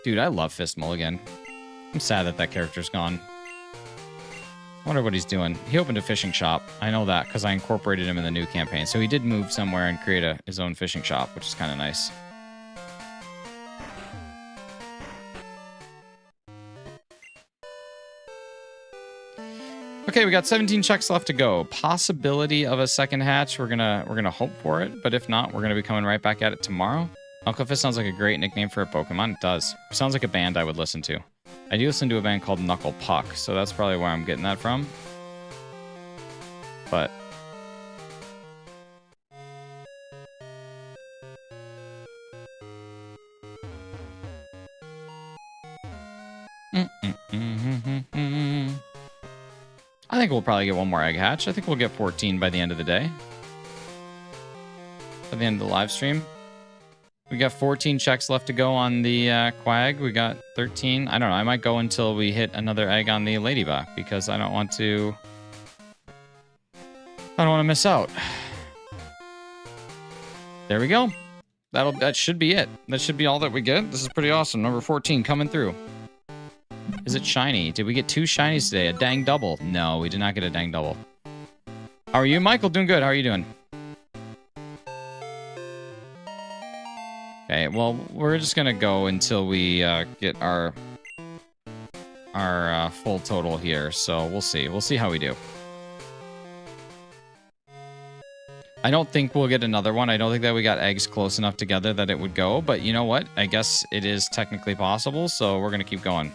Dude, I love Fist Mulligan. I'm sad that that character's gone. I wonder what he's doing. He opened a fishing shop. I know that because I incorporated him in the new campaign. So he did move somewhere and create his own fishing shop, which is kind of nice. Okay, we got 17 checks left to go. Possibility of a second hatch. We're gonna hope for it, but if not, we're gonna be coming right back at it tomorrow. Knucklefist sounds like a great nickname for a Pokemon. It does. It sounds like a band I would listen to. I do listen to a band called Knuckle Puck, so that's probably where I'm getting that from. But I think we'll probably get one more egg hatch. I think we'll get 14 by the end of the day. By the end of the live stream. We got 14 checks left to go on the Quag. We got 13. I don't know. I might go until we hit another egg on the Ladybug because I don't want to... I don't want to miss out. There we go. That should be it. That should be all that we get. This is pretty awesome. Number 14 coming through. Is it shiny? Did we get 2 shinies today? A dang double? No, we did not get a dang double. How are you, Michael? Doing good. How are you doing? Okay, well, we're just gonna go until we get our full total here. So we'll see. We'll see how we do. I don't think we'll get another one. I don't think that we got eggs close enough together that it would go. But you know what? I guess it is technically possible. So we're gonna keep going.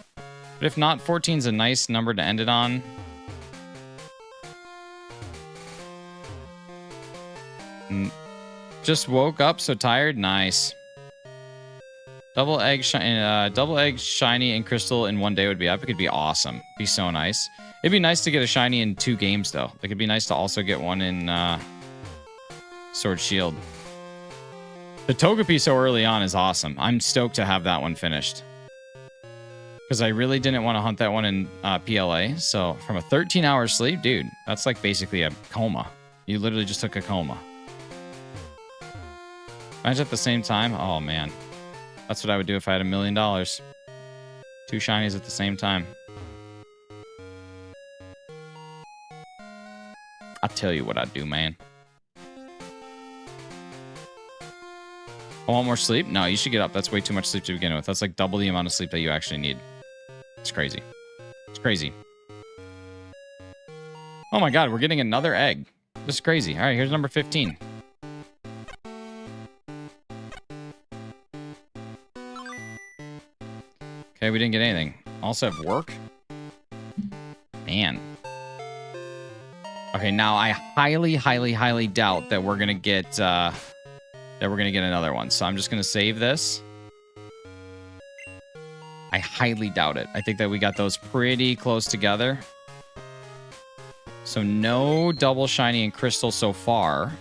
But if not, 14 is a nice number to end it on. Just woke up so tired. Nice. Double egg shiny and crystal in one day would be epic. It'd be awesome. Be so nice. It'd be nice to get a shiny in 2 games though. Like it'd be nice to also get one in Sword Shield. The Togepi so early on is awesome. I'm stoked to have that one finished. Because I really didn't want to hunt that one in PLA. So from a 13-hour sleep, dude, that's like basically a coma. You literally just took a coma. Imagine at the same time. Oh, man. That's what I would do if I had $1 million. 2 shinies at the same time. I'll tell you what I'd do, man. I want more sleep? No, you should get up. That's way too much sleep to begin with. That's like double the amount of sleep that you actually need. It's crazy. It's crazy. Oh my god, we're getting another egg. This is crazy. All right, here's number 15. Okay, we didn't get anything. Also have work? Man. Okay, now I highly, highly, highly doubt that we're gonna get another one. So I'm just gonna save this. I highly doubt it. I think that we got those pretty close together. So no double shiny and crystal so far.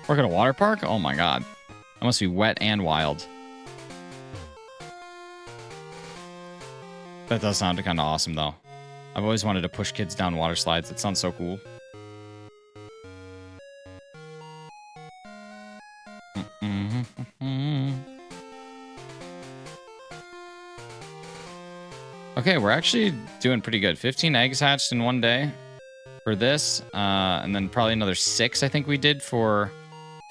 Work at a water park? Oh my god. That must be wet and wild. That does sound kind of awesome though. I've always wanted to push kids down water slides. That sounds so cool. Okay, we're actually doing pretty good. 15 eggs hatched in one day for this. And then probably another 6, I think we did for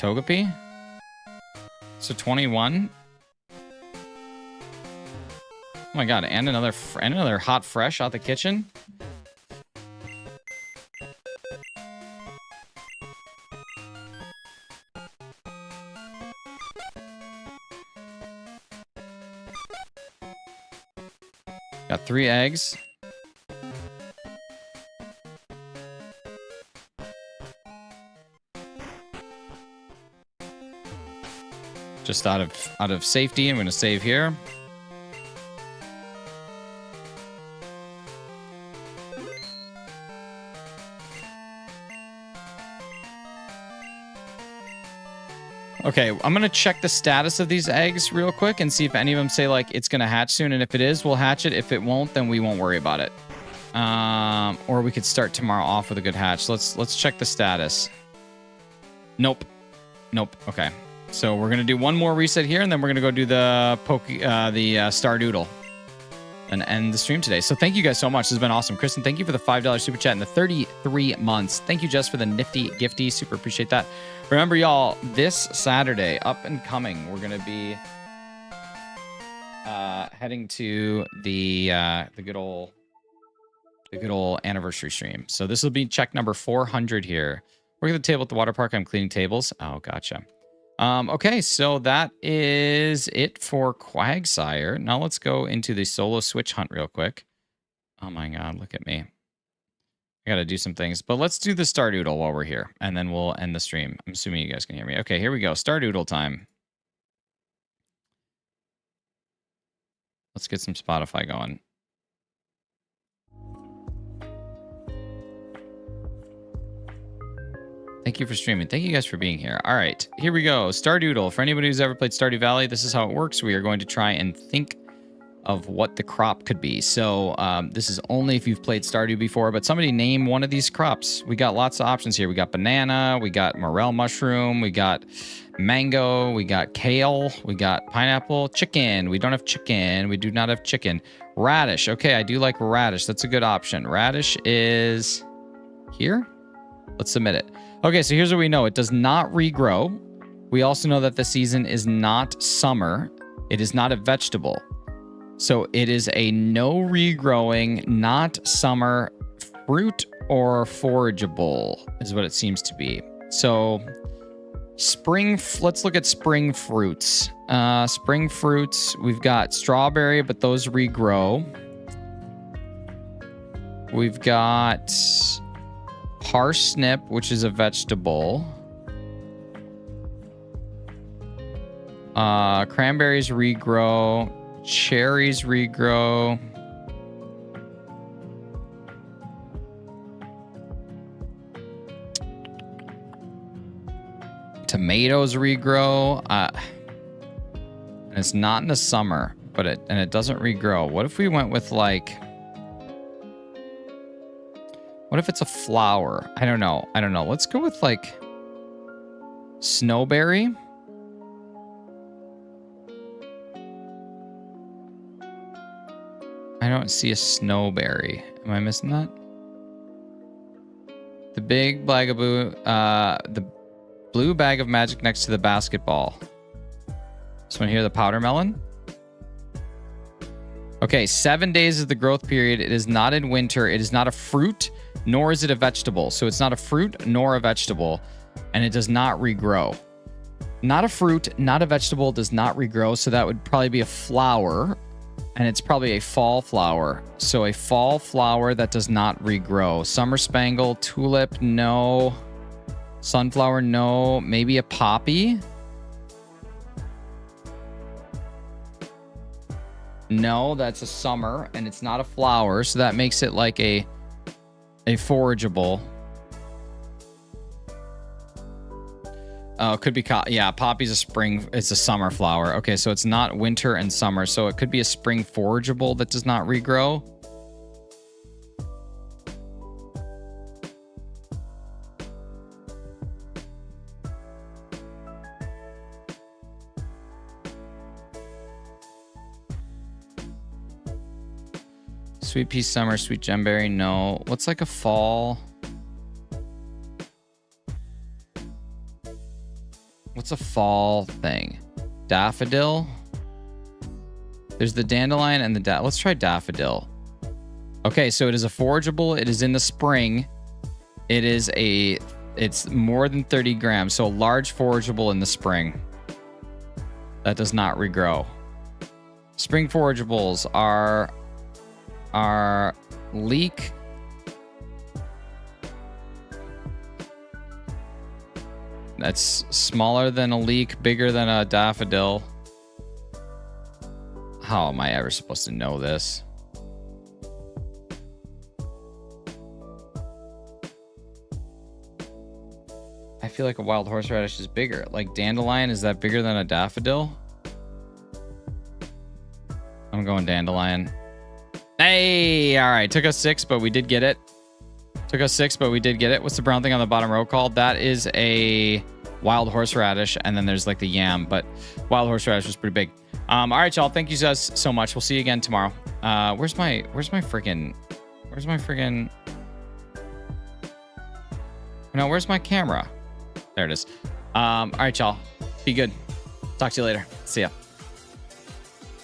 Togepi. So 21. Oh my god, and another hot fresh out the kitchen. Got 3 eggs. Just out of safety, I'm going to save here. Okay, I'm going to check the status of these eggs real quick and see if any of them say, like, it's going to hatch soon. And if it is, we'll hatch it. If it won't, then we won't worry about it. Or we could start tomorrow off with a good hatch. Let's check the status. Nope. Okay. So we're going to do one more reset here, and then we're going to go do the Stardoodle and end the stream today. So thank you guys so much. This has been awesome. Kristen, thank you for the $5 super chat and the 33 months. Thank you, Jess, for the nifty gifty. Super appreciate that. Remember, y'all, this Saturday, up and coming, we're going to be heading to the good old anniversary stream. So this will be check number 400 here. Working the table at the water park. I'm cleaning tables. Oh, gotcha. Okay, so that is it for Quagsire. Now let's go into the solo switch hunt real quick. Oh my god, look at me. I gotta do some things, but let's do the Stardoodle while we're here, and then we'll end the stream. I'm assuming you guys can hear me. Okay, here we go. Stardoodle time. Let's get some Spotify going. Thank you for streaming. Thank you guys for being here. All right, here we go. Stardoodle. For anybody who's ever played Stardew Valley, this is how it works. We are going to try and think of what the crop could be. So this is only if you've played Stardew before, but somebody name one of these crops. We got lots of options here. We got banana, we got morel mushroom, we got mango, we got kale, we got pineapple, chicken. We don't have chicken. We do not have chicken. Radish. Okay, I do like radish. That's a good option. Radish is here. Let's submit it. Okay, so here's what we know. It does not regrow. We also know that the season is not summer. It is not a vegetable. So it is a no regrowing, not summer fruit or forageable is what it seems to be. So let's look at spring fruits. Spring fruits, we've got strawberry, but those regrow. We've got parsnip, which is a vegetable. Cranberries regrow. Cherries regrow. Tomatoes regrow. And it's not in the summer, but it doesn't regrow. What if we went with like, what if it's a flower? I don't know. Let's go with like snowberry. I don't see a snowberry. Am I missing that? The big blagaboo, the blue bag of magic next to the basketball. This one here, the powder melon. Okay, 7 days is the growth period. It is not in winter. It is not a fruit, nor is it a vegetable. So it's not a fruit nor a vegetable, and it does not regrow. Not a fruit, not a vegetable, does not regrow. So that would probably be a flower. And it's probably a fall flower. So a fall flower that does not regrow. Summer spangle, tulip, no. Sunflower, no. Maybe a poppy. No, that's a summer, and it's not a flower. So that makes it like a forageable. Oh, it could be, yeah, poppy's a spring, it's a summer flower. Okay, so it's not winter and summer, so it could be a spring forageable that does not regrow. Sweet pea summer, sweet gemberry, no. What's like a fall? What's a fall thing? Daffodil? There's the dandelion and the let's try daffodil. Okay, so it is a forageable. It is in the spring. It's more than 30 grams. So a large forageable in the spring. That does not regrow. Spring forageables are leek. That's smaller than a leek, bigger than a daffodil. How am I ever supposed to know this? I feel like a wild horseradish is bigger. Like dandelion, is that bigger than a daffodil? I'm going dandelion. Hey, all right. Took us 6, but we did get it. Took us 6, but we did get it. What's the brown thing on the bottom row called? That is a wild horseradish, and then there's like the yam, but wild horseradish was pretty big. All right, y'all. Thank you guys so much. We'll see you again tomorrow. Where's my friggin' no, where's my camera? There it is. All right, y'all. Be good. Talk to you later. See ya.